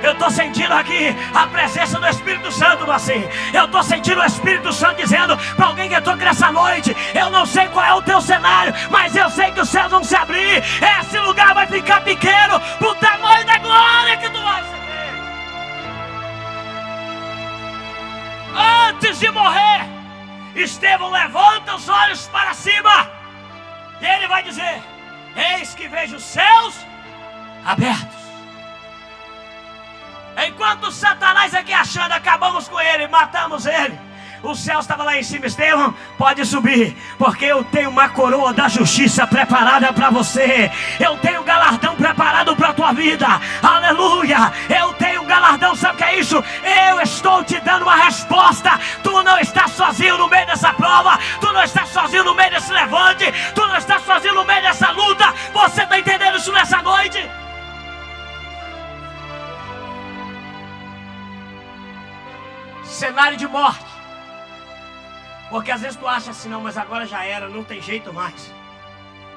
Eu estou sentindo aqui a presença do Espírito Santo assim. Eu estou sentindo o Espírito Santo dizendo para alguém que entrou aqui nessa noite: eu não sei qual é o teu cenário, mas eu sei que os céus vão se abrir. Esse lugar vai ficar pequeno para o tamanho da glória que tu vai receber. Antes de morrer, Estevão levanta os olhos para cima e ele vai dizer: eis que vejo os céus abertos. Enquanto Satanás aqui achando, acabamos com ele, matamos ele, o céu estava lá em cima. Estevão, pode subir, porque eu tenho uma coroa da justiça preparada para você. Eu tenho um galardão preparado para a tua vida. Aleluia. Eu tenho um galardão. Sabe o que é isso? Eu estou te dando uma resposta. Tu não estás sozinho no meio dessa prova. Tu não estás sozinho no meio desse levante. Tu não estás sozinho no meio dessa luta. Você está entendendo isso nessa noite? Cenário de morte. Porque às vezes tu acha assim: não, mas agora já era, não tem jeito mais.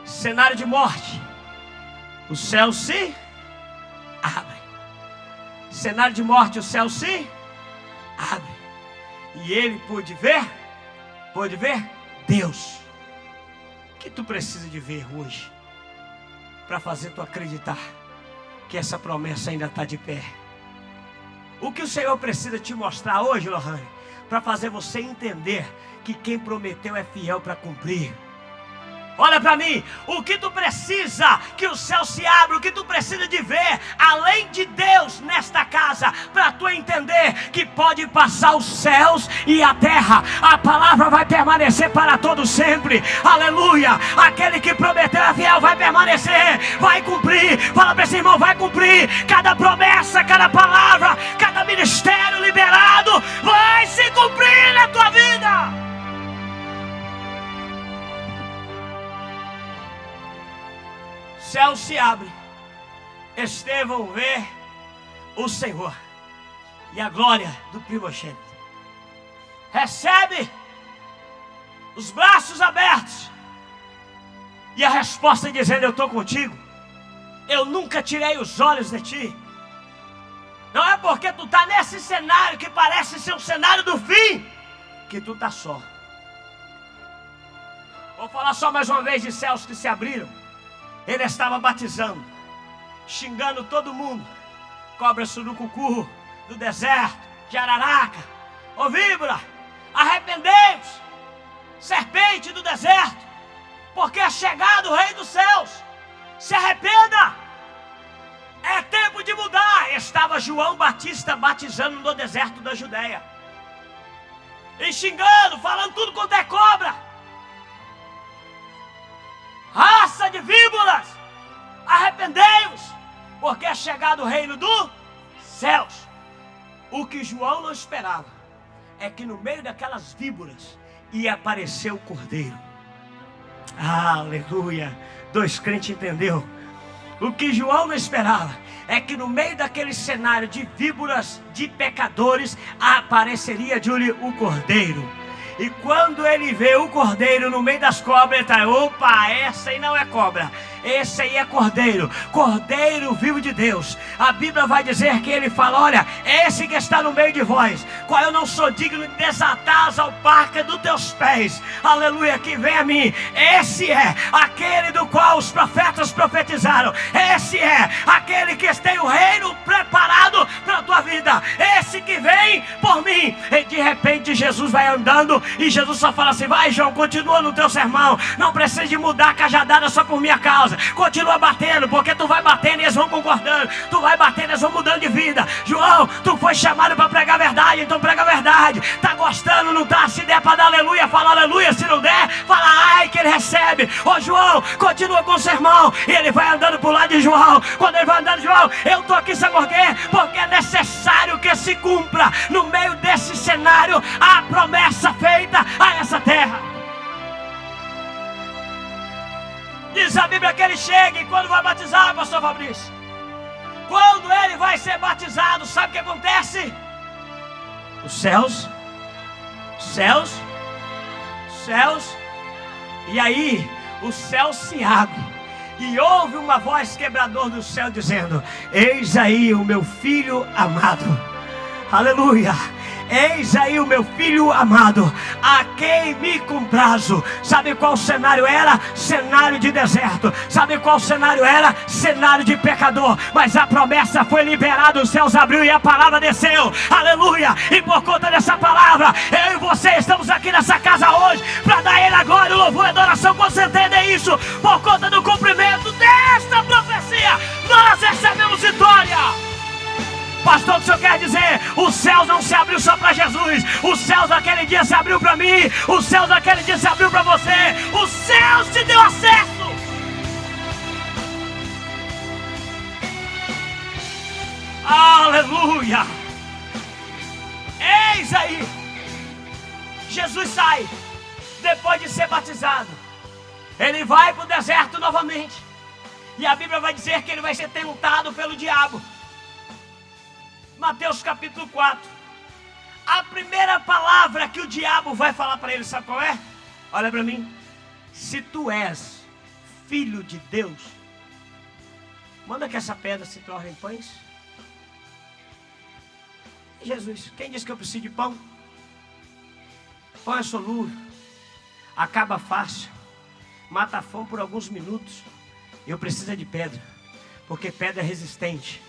Cenário de morte. O céu se abre. Cenário de morte, o céu se abre. E ele pôde ver Deus. O que tu precisa de ver hoje para fazer tu acreditar que essa promessa ainda está de pé. O que o Senhor precisa te mostrar hoje, Lohane, para fazer você entender que quem prometeu é fiel para cumprir. Olha para mim, o que tu precisa que o céu se abra, o que tu precisa de ver, além de Deus nesta casa, para tu entender que pode passar os céus e a terra, a palavra vai permanecer para todo sempre, aleluia. Aquele que prometeu é fiel, vai permanecer, vai cumprir. Fala para esse irmão, vai cumprir cada promessa, cada palavra, cada ministério liberado, vai se cumprir na tua vida. Céu se abre, Estevão vê o Senhor e a glória do primogênito. Recebe os braços abertos e a resposta dizendo: eu estou contigo, eu nunca tirei os olhos de ti. Não é porque tu está nesse cenário que parece ser um cenário do fim que tu está só. Vou falar só mais uma vez de céus que se abriram. Ele estava batizando, xingando todo mundo. Cobra surucucu do deserto, jararaca, ô víbora, arrependei-vos, serpente do deserto, porque é chegado o Rei dos Céus. Se arrependa, é tempo de mudar. Estava João Batista batizando no deserto da Judeia, e xingando, falando tudo quanto é cobra, raça de víboras, arrependei-vos, porque é chegado o reino dos céus. O que João não esperava é que no meio daquelas víboras ia aparecer o Cordeiro. Aleluia. 2 crentes entendeu. O que João não esperava é que no meio daquele cenário de víboras, de pecadores, apareceria o Cordeiro. E quando ele vê o Cordeiro no meio das cobras, ele está: opa, essa aí não é cobra, esse aí é Cordeiro, Cordeiro vivo de Deus. A Bíblia vai dizer que ele fala: olha, esse que está no meio de vós, qual eu não sou digno de desatar as alparcas dos teus pés, aleluia, que vem a mim. Esse é aquele do qual os profetas profetizaram, esse é aquele que tem o reino preparado para a tua vida, esse que vem por mim. E de repente Jesus vai andando, e Jesus só fala assim: vai, João, continua no teu sermão, não precisa de mudar a cajadada só por minha causa, continua batendo, porque tu vai batendo e eles vão concordando, tu vai batendo e eles vão mudando de vida. João, tu foi chamado para pregar a verdade, então prega a verdade. Tá gostando, não tá? Se der para dar aleluia, fala aleluia. Se não der, fala ai, que ele recebe. Ô João, continua com o sermão. E ele vai andando pro lado de João. Quando ele vai andando, João, eu tô aqui, sabe por quê? Porque é necessário que se cumpra no meio desse cenário a promessa feita a essa terra. Diz a Bíblia que ele chega, e quando vai batizar, pastor Fabrício, quando ele vai ser batizado, sabe o que acontece? Os céus, e aí o céu se abre, e ouve uma voz quebradora do céu dizendo: eis aí o meu filho amado, aleluia. Eis aí o meu filho amado, a quem me comprazo. Sabe qual cenário era? Cenário de deserto. Sabe qual cenário era? Cenário de pecador. Mas a promessa foi liberada, os céus abriu e a palavra desceu. Aleluia. E por conta dessa palavra, eu e você estamos aqui nessa casa hoje para dar a Ele a glória, o louvor e a adoração. Quando você entender isso, por conta do cumprimento desta profecia, nós recebemos vitória. Pastor, o que o senhor quer dizer? Os céus não se abriu só para Jesus. Os céus naquele dia se abriu para mim. Os céus naquele dia se abriu para você. Os céus te deu acesso. Aleluia. Eis aí, Jesus sai depois de ser batizado. Ele vai para o deserto novamente. E a Bíblia vai dizer que ele vai ser tentado pelo diabo. Mateus capítulo 4. A primeira palavra que o diabo vai falar para ele, sabe qual é? Olha para mim. Se tu és filho de Deus, manda que essa pedra se torne em pães. Jesus, quem disse que eu preciso de pão? Pão é solúvel, acaba fácil, mata a fome por alguns minutos. Eu preciso de pedra. porque pedra é resistente.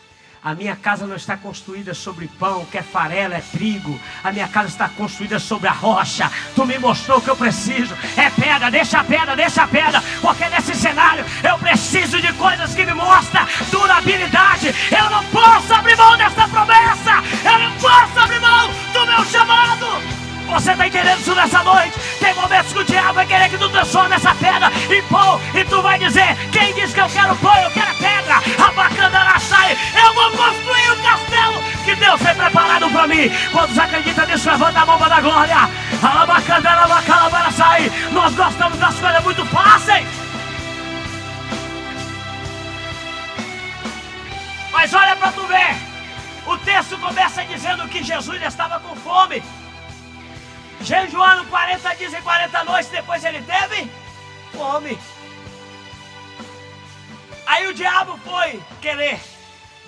A minha casa não está construída sobre pão, que é farelo, é trigo. A minha casa está construída sobre a rocha. Tu me mostrou o que eu preciso. É pedra, deixa a pedra, deixa a pedra. Porque nesse cenário eu preciso de coisas que me mostram durabilidade. Eu não posso abrir mão dessa promessa. Eu não posso abrir mão do meu chamado. Você está entendendo isso nessa noite? Tem momentos que o diabo vai querer que tu transforme essa pedra em pão. E tu vai dizer, quem diz que eu quero pão, eu quero pedra. Abacandaraçai, eu vou construir o castelo que Deus tem preparado para mim. Quantos acreditam nisso, levanta a mão para dar glória. Abacandaraçai, nós gostamos das coisas muito fáceis. Mas olha para tu ver. O texto começa dizendo que Jesus estava com fome. Jejuando 40 dias e 40 noites, depois ele teve fome. Aí o diabo foi querer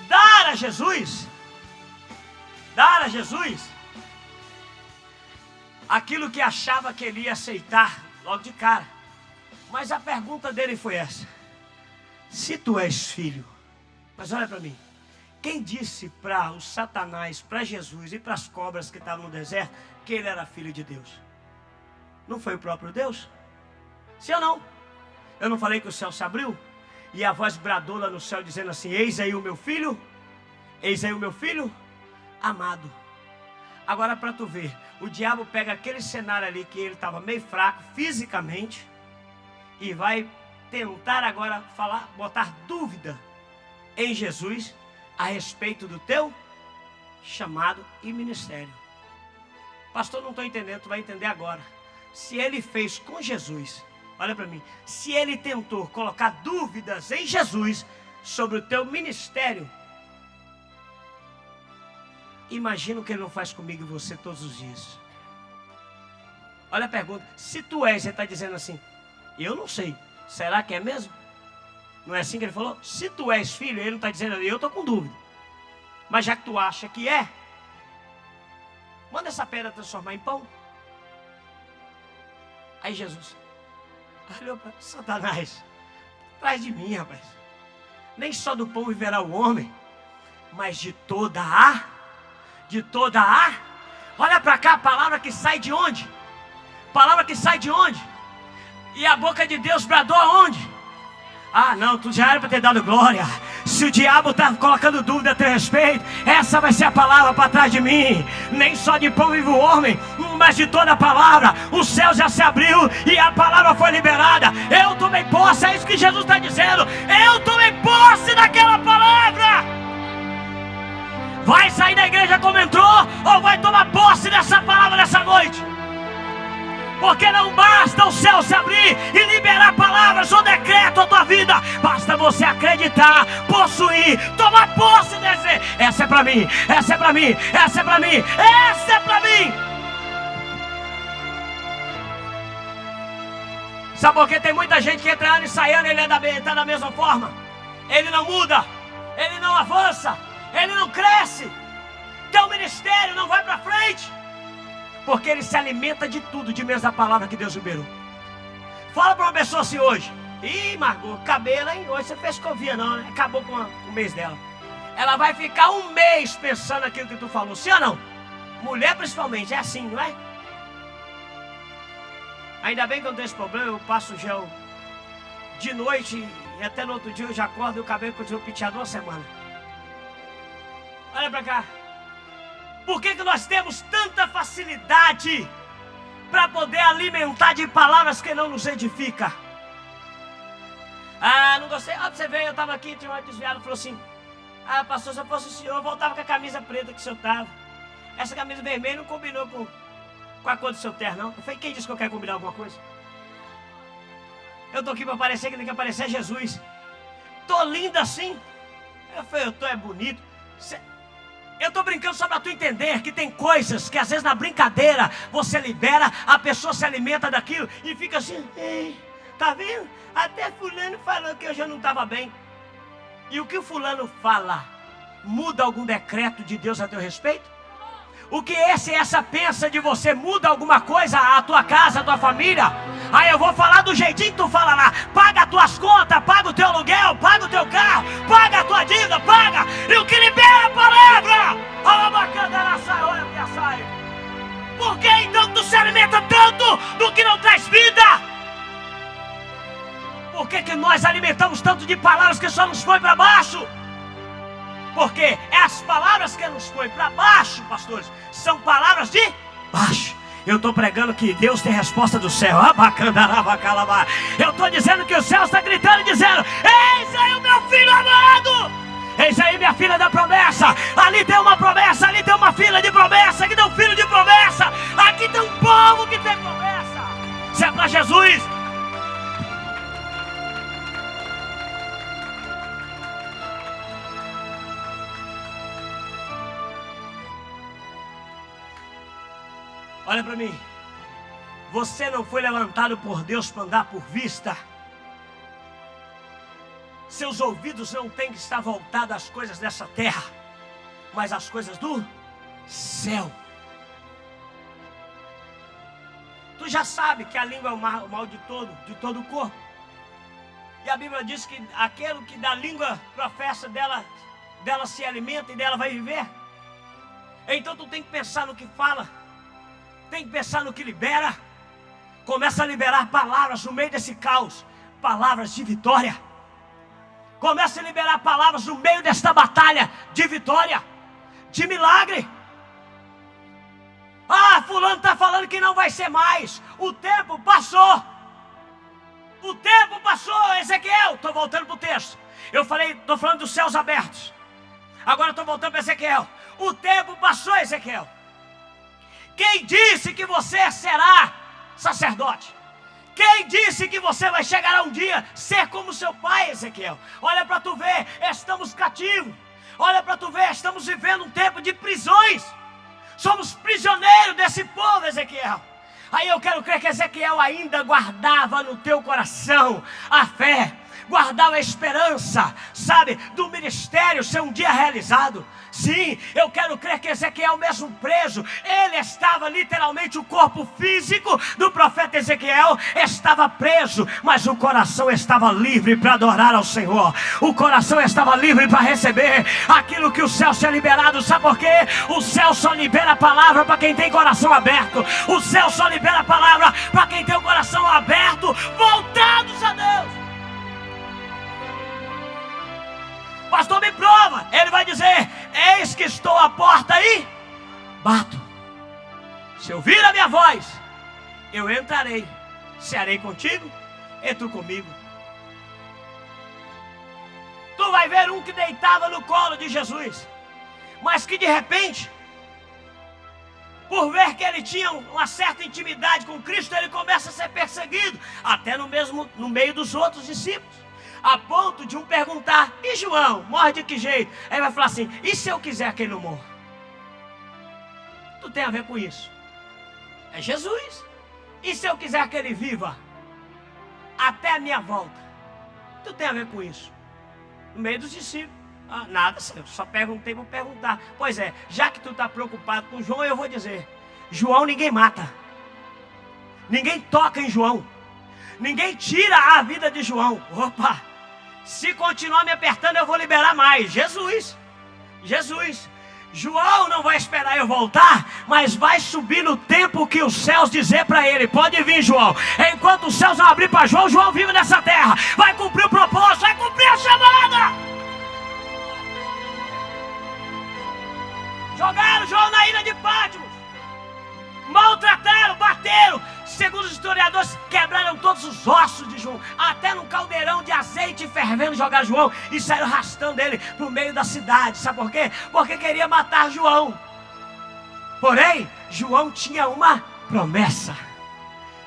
dar a Jesus aquilo que achava que ele ia aceitar logo de cara. Mas a pergunta dele foi essa: se tu és filho, mas olha para mim, quem disse para o Satanás, para Jesus e para as cobras que estavam no deserto que ele era filho de Deus? Não foi o próprio Deus? Sim ou não? Eu não falei que o céu se abriu? E a voz bradou lá no céu dizendo assim: eis aí o meu filho amado. Agora para tu ver, o diabo pega aquele cenário ali que ele estava meio fraco fisicamente e vai tentar agora botar dúvida em Jesus a respeito do teu chamado e ministério. Pastor, não estou entendendo, tu vai entender agora. Se ele fez com Jesus, olha para mim, se ele tentou colocar dúvidas em Jesus sobre o teu ministério, imagina o que ele não faz comigo e você todos os dias. Olha a pergunta: se tu és, ele está dizendo assim, eu não sei, será que é mesmo? Não é assim que ele falou? Se tu és filho, ele não está dizendo, eu estou com dúvida. Mas já que tu acha que é, manda essa pedra transformar em pão. Aí Jesus olhou para Satanás: atrás de mim, rapaz. Nem só do pão viverá o homem, mas de toda a. Olha para cá, a palavra que sai de onde? Palavra que sai de onde? E a boca de Deus bradou aonde? Ah, não, tu já era para ter dado glória. Se o diabo está colocando dúvida a teu respeito, essa vai ser a palavra para trás de mim. Nem só de pão vive o homem, mas de toda a palavra. O céu já se abriu e a palavra foi liberada. Eu tomei posse, é isso que Jesus está dizendo. Eu tomei posse daquela palavra. Vai sair da igreja como entrou, ou vai tomar posse dessa palavra nessa noite? Porque não basta o céu se abrir e liberar palavras ou decreto à tua vida. Basta você acreditar, possuir, tomar posse desse. Essa é para mim, essa é para mim, essa é para mim, essa é para mim. Sabe por que tem muita gente que entra ano e sai ano, ele está da mesma forma? Ele não muda, ele não avança, ele não cresce. Teu ministério não vai para frente. Porque ele se alimenta de tudo, de menos da palavra que Deus liberou. Fala para uma pessoa assim hoje: ih, Margot, cabelo, hein? Hoje você fez escovinha não, né? Acabou com o mês dela. Ela vai ficar um mês pensando naquilo que tu falou, sim ou não? Mulher principalmente, é assim, não é? Ainda bem que eu não tenho esse problema, eu passo gel de noite e até no outro dia eu já acordo e o cabelo continua penteado uma semana. Olha para cá. Por que nós temos tanta facilidade para poder alimentar de palavras que não nos edificam? Ah, não gostei. Ah, você veio, eu estava aqui, tinha um desviado, falou assim: ah, pastor, se eu fosse o senhor, eu voltava com a camisa preta que o senhor estava. Essa camisa vermelha não combinou com a cor do seu terno, não. Eu falei: quem disse que eu quero combinar alguma coisa? Eu estou aqui para aparecer, que tem que aparecer Jesus. Estou linda assim. Eu falei: eu estou é bonito. Eu estou brincando só para tu entender que tem coisas que às vezes na brincadeira você libera, a pessoa se alimenta daquilo e fica assim: ei, tá vendo? Até fulano falou que eu já não estava bem. E o que o fulano fala muda algum decreto de Deus a teu respeito? O que esse e essa pensa de você muda alguma coisa, a tua casa, a tua família? Aí eu vou falar do jeitinho que tu fala lá. Paga as tuas contas, paga o teu aluguel, paga o teu carro, paga a tua dívida, paga. E o que libera a palavra? Por que então tu se alimenta tanto do que não traz vida? Por que nós alimentamos tanto de palavras que só nos põe para baixo? Porque é as palavras que nos põem para baixo, pastores, são palavras de baixo. Eu estou pregando que Deus tem resposta do céu. Eu estou dizendo que o céu está gritando e dizendo: eis aí o meu filho amado, eis aí minha filha da promessa. Ali tem uma promessa, ali tem uma filha de promessa, aqui tem um filho de promessa, aqui tem um povo que tem promessa. Se é para Jesus. Olha para mim. Você não foi levantado por Deus para andar por vista. Seus ouvidos não têm que estar voltados às coisas dessa terra, mas às coisas do céu. Tu já sabe que a língua é o mal de todo o corpo. E a Bíblia diz que aquele que da língua professa dela se alimenta e dela vai viver. Então tu tem que pensar no que fala. Tem que pensar no que libera. Começa a liberar palavras no meio desse caos. Palavras de vitória. Começa a liberar palavras no meio desta batalha de vitória, de milagre. Ah, fulano está falando que não vai ser mais. O tempo passou. O tempo passou, Ezequiel. Estou voltando para o texto. Estou falando dos céus abertos. Agora estou voltando para Ezequiel. O tempo passou, Ezequiel. Quem disse que você será sacerdote? Quem disse que você vai chegar a um dia ser como seu pai, Ezequiel? Olha para tu ver, estamos cativos. Olha para tu ver, estamos vivendo um tempo de prisões. Somos prisioneiros desse povo, Ezequiel. Aí eu quero crer que Ezequiel ainda guardava no teu coração a fé, guardava a esperança, sabe, do ministério ser um dia realizado. Sim, eu quero crer que Ezequiel, mesmo preso, ele estava literalmente, o corpo físico do profeta Ezequiel estava preso, mas o coração estava livre para adorar ao Senhor. O coração estava livre para receber aquilo que o céu tinha liberado. Sabe por quê? O céu só libera a palavra para quem tem coração aberto. O céu só libera a palavra para quem tem o coração aberto, voltados a Deus. Pastor, me prova. Ele vai dizer: eis que estou à porta e bato. Se ouvir a minha voz, eu entrarei, cearei contigo e tu comigo. Tu vai ver um que deitava no colo de Jesus, mas que de repente, por ver que ele tinha uma certa intimidade com Cristo, ele começa a ser perseguido, até no meio dos outros discípulos. A ponto de um perguntar: e João, morre de que jeito? Aí vai falar assim: e se eu quiser que ele não morra? Tu tem a ver com isso. É Jesus. E se eu quiser que ele viva até a minha volta? Tu tem a ver com isso. No meio dos discípulos. Ah, nada, eu só perguntei para perguntar. Pois é, já que tu está preocupado com João, eu vou dizer: João ninguém mata. Ninguém toca em João. Ninguém tira a vida de João. Opa! Se continuar me apertando, eu vou liberar mais. Jesus. João não vai esperar eu voltar, mas vai subir no tempo que os céus dizer para ele: pode vir, João. Enquanto os céus não abrir para João, João vive nessa terra. Vai cumprir o propósito, vai cumprir a chamada. Jogaram João na ilha de Patmos. Maltrataram, bateram. Segundo os historiadores, quebraram todos os ossos de João. Até num caldeirão de azeite fervendo jogar João. E saíram arrastando ele para o meio da cidade. Sabe por quê? Porque queria matar João. Porém, João tinha uma promessa.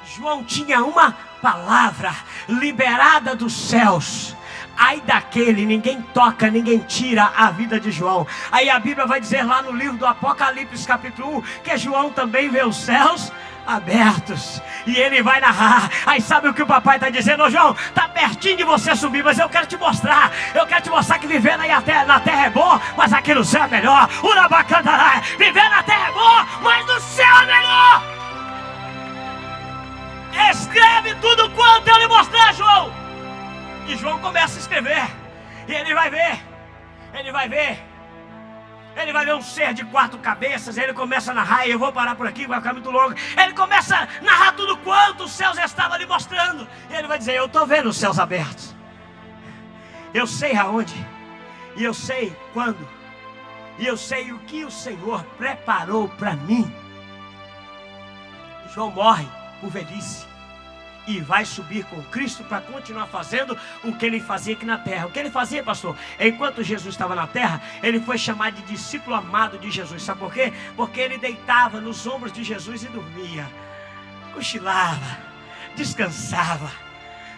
João tinha uma palavra liberada dos céus. Ai daquele, ninguém toca, ninguém tira a vida de João. Aí a Bíblia vai dizer lá no livro do Apocalipse capítulo 1, que João também vê os céus abertos. E ele vai narrar. Aí sabe o que o papai está dizendo? Ô João, está pertinho de você subir, mas eu quero te mostrar. Eu quero te mostrar que viver na terra é bom, mas aqui no céu é melhor. Urabacandará, viver na terra é bom, mas no céu é melhor. Escreve tudo quanto eu lhe mostrar, João. E João começa a escrever. E ele vai ver. Ele vai ver um ser de 4 cabeças. Ele começa a narrar, e eu vou parar por aqui, vai ficar muito longo. Ele começa a narrar tudo quanto os céus estavam ali mostrando. E ele vai dizer: eu estou vendo os céus abertos. Eu sei aonde, e eu sei quando, e eu sei o que o Senhor preparou para mim. João morre por velhice e vai subir com Cristo para continuar fazendo o que ele fazia aqui na terra. O que ele fazia, pastor? Enquanto Jesus estava na terra, ele foi chamado de discípulo amado de Jesus. Sabe por quê? Porque ele deitava nos ombros de Jesus e dormia, cochilava, descansava.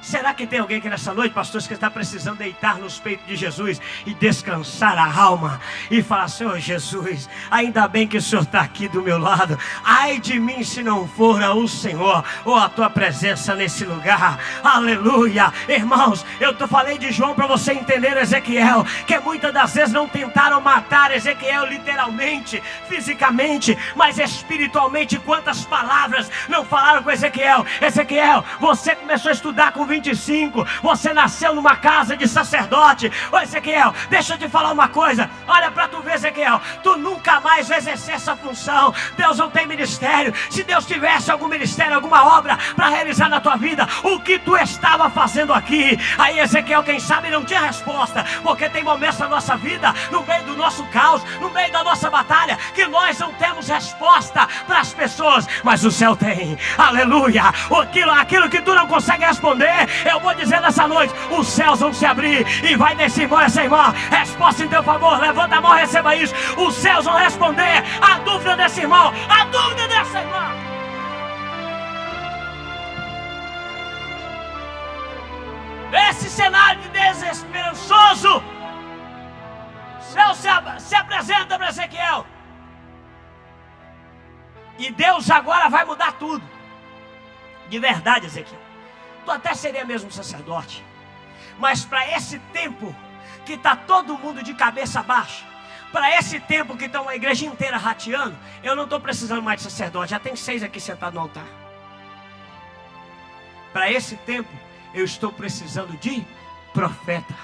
Será que tem alguém aqui nessa noite, pastor, que está precisando deitar nos peitos de Jesus e descansar a alma e falar: Senhor Jesus, ainda bem que o Senhor está aqui do meu lado. Ai de mim se não for o Senhor ou a tua presença nesse lugar. Aleluia. Irmãos, eu falei de João para você entender Ezequiel, que muitas das vezes não tentaram matar Ezequiel literalmente, fisicamente, mas espiritualmente. Quantas palavras não falaram com Ezequiel? Ezequiel, você começou a estudar com 25, você nasceu numa casa de sacerdote. Ô Ezequiel, deixa eu te falar uma coisa. Olha para tu ver, Ezequiel, tu nunca mais vai exercer essa função. Deus não tem ministério. Se Deus tivesse algum ministério, alguma obra para realizar na tua vida, o que tu estava fazendo aqui? Aí Ezequiel, quem sabe, não tinha resposta, porque tem momentos na nossa vida, no meio do nosso caos, no meio da nossa batalha, que nós não temos resposta para as pessoas, mas o céu tem. Aleluia. Aquilo que tu não consegue responder, eu vou dizer nessa noite, os céus vão se abrir e vai desse irmão, essa irmã, resposta em teu favor. Levanta a mão e receba isso. Os céus vão responder a dúvida desse irmão, a dúvida dessa irmã. Esse cenário de desesperançoso, o céu se apresenta para Ezequiel, e Deus agora vai mudar tudo. De verdade, Ezequiel, tu até seria mesmo sacerdote, mas para esse tempo que está todo mundo de cabeça baixa, para esse tempo que está uma igreja inteira rateando, eu não estou precisando mais de sacerdote. Já tem 6 aqui sentados no altar. Para esse tempo eu estou precisando de profeta,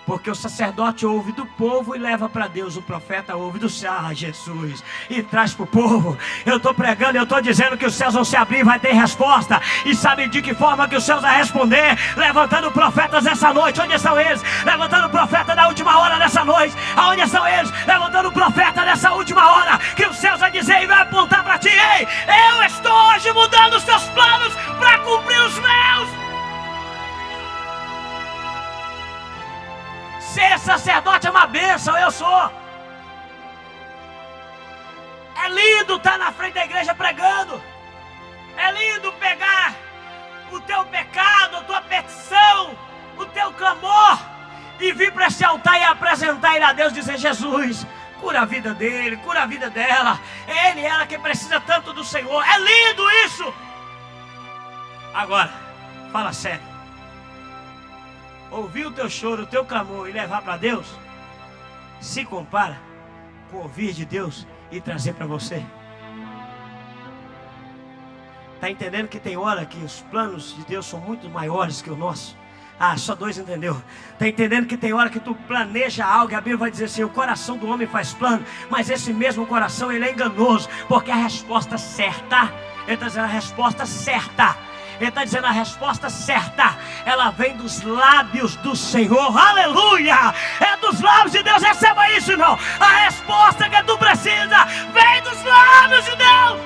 porque o sacerdote ouve do povo e leva para Deus. O profeta ouve do céu, Jesus, e traz para o povo. Eu estou pregando, eu estou dizendo que os céus vão se abrir, vai ter resposta. E sabe de que forma que os céus vão responder? Levantando profetas essa noite. Onde estão eles? Levantando profeta da última hora nessa noite. Aonde estão eles? Levantando profeta nessa última hora, que os céus vai dizer e vai apontar para ti: ei, eu estou hoje mudando os teus planos para cumprir os meus. Ser sacerdote é uma bênção, eu sou. É lindo estar na frente da igreja pregando. É lindo pegar o teu pecado, a tua petição, o teu clamor, e vir para esse altar e apresentar ele a Deus, dizer: Jesus, cura a vida dele, cura a vida dela. Ele e ela que precisa tanto do Senhor. É lindo isso. Agora, fala sério. Ouvir o teu choro, o teu clamor e levar para Deus, se compara com ouvir de Deus e trazer para você. Está entendendo que tem hora que os planos de Deus são muito maiores que o nosso? Ah, só 2 entendeu. Está entendendo que tem hora que tu planeja algo, e a Bíblia vai dizer assim: o coração do homem faz plano, mas esse mesmo coração, ele é enganoso, porque a resposta certa, ele está dizendo a resposta certa. Ele está dizendo a resposta certa, ela vem dos lábios do Senhor. Aleluia! É dos lábios de Deus. Receba isso, irmão. A resposta que tu precisa vem dos lábios de Deus.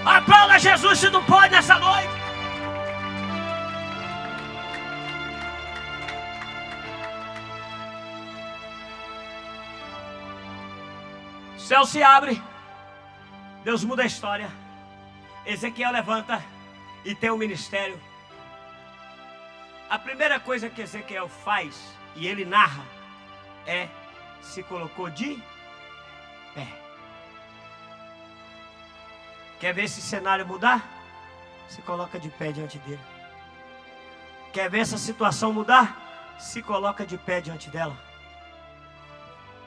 Aplauda Jesus se não pode nessa noite. O céu se abre, Deus muda a história. Ezequiel levanta e tem um ministério. A primeira coisa que Ezequiel faz, e ele narra, é: se colocou de pé. Quer ver esse cenário mudar? Se coloca de pé diante dele. Quer ver essa situação mudar? Se coloca de pé diante dela.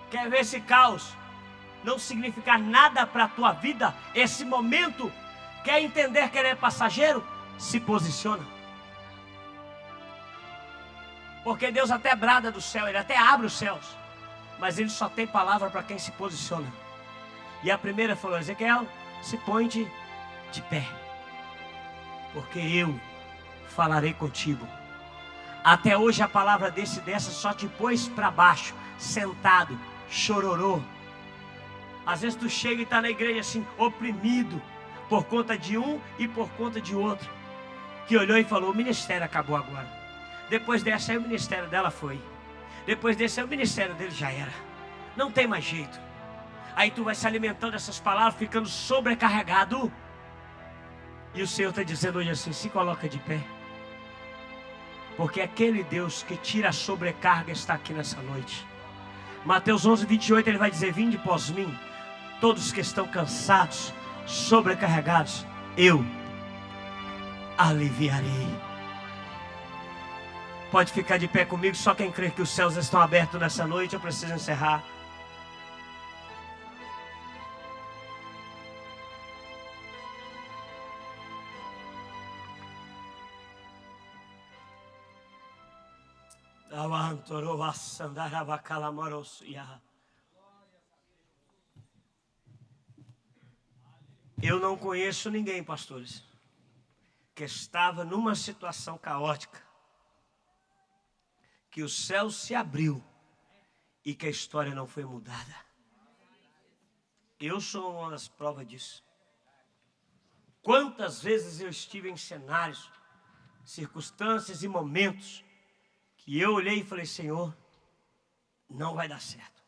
Quer ver esse caos não significar nada para a tua vida? Esse momento, quer entender que ele é passageiro? Se posiciona. Porque Deus até brada do céu, Ele até abre os céus, mas Ele só tem palavra para quem se posiciona. E a primeira falou: Ezequiel, se põe de pé, porque eu falarei contigo. Até hoje a palavra dessa só te pôs para baixo, sentado, chororô. Às vezes tu chega e está na igreja assim, oprimido, por conta de um e por conta de outro, que olhou e falou: o ministério acabou agora. Depois dessa aí o ministério dela foi. Depois desse aí o ministério dele já era. Não tem mais jeito. Aí tu vai se alimentando dessas palavras, ficando sobrecarregado. E o Senhor está dizendo hoje assim: se coloca de pé, porque aquele Deus que tira a sobrecarga está aqui nessa noite. Mateus 11, 28, Ele vai dizer: vinde após mim, todos que estão cansados, sobrecarregados, eu aliviarei. Pode ficar de pé comigo, só quem crê que os céus estão abertos nessa noite. Eu preciso encerrar. Eu não conheço ninguém, pastores, que estava numa situação caótica, que o céu se abriu e que a história não foi mudada. Eu sou uma das provas disso. Quantas vezes eu estive em cenários, circunstâncias e momentos que eu olhei e falei: Senhor, não vai dar certo.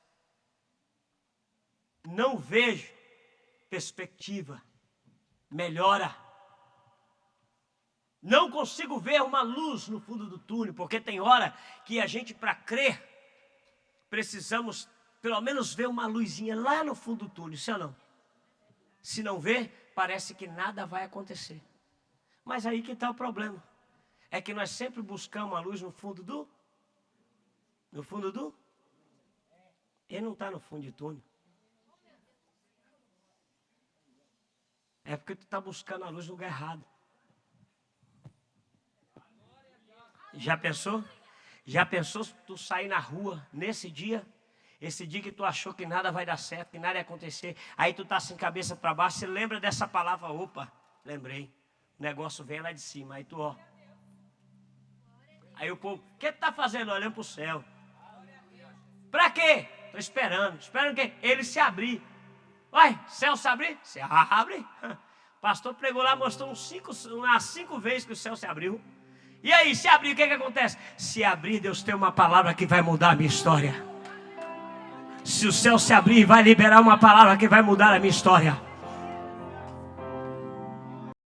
Não vejo perspectiva, melhora. Não consigo ver uma luz no fundo do túnel, porque tem hora que a gente, para crer, precisamos pelo menos ver uma luzinha lá no fundo do túnel, sim ou não? Se não ver, parece que nada vai acontecer. Mas aí que está o problema. É que nós sempre buscamos a luz no fundo do... Ele não está no fundo de túnel. É porque tu está buscando a luz no lugar errado. Já pensou? Já pensou se tu sair na rua nesse dia? Esse dia que tu achou que nada vai dar certo, que nada ia acontecer. Aí tu tá assim, cabeça para baixo. Você lembra dessa palavra? Opa, lembrei. O negócio vem lá de cima. Aí tu, ó. Aí o povo: o que tu tá fazendo? Olhando pro céu. Pra quê? Tô esperando. Esperando o quê? Ele se abrir. Uai, céu se abrir? Se abre. O pastor pregou lá, mostrou umas 5 vezes que o céu se abriu. E aí, se abrir, o que acontece? Se abrir, Deus tem uma palavra que vai mudar a minha história. Se o céu se abrir, vai liberar uma palavra que vai mudar a minha história.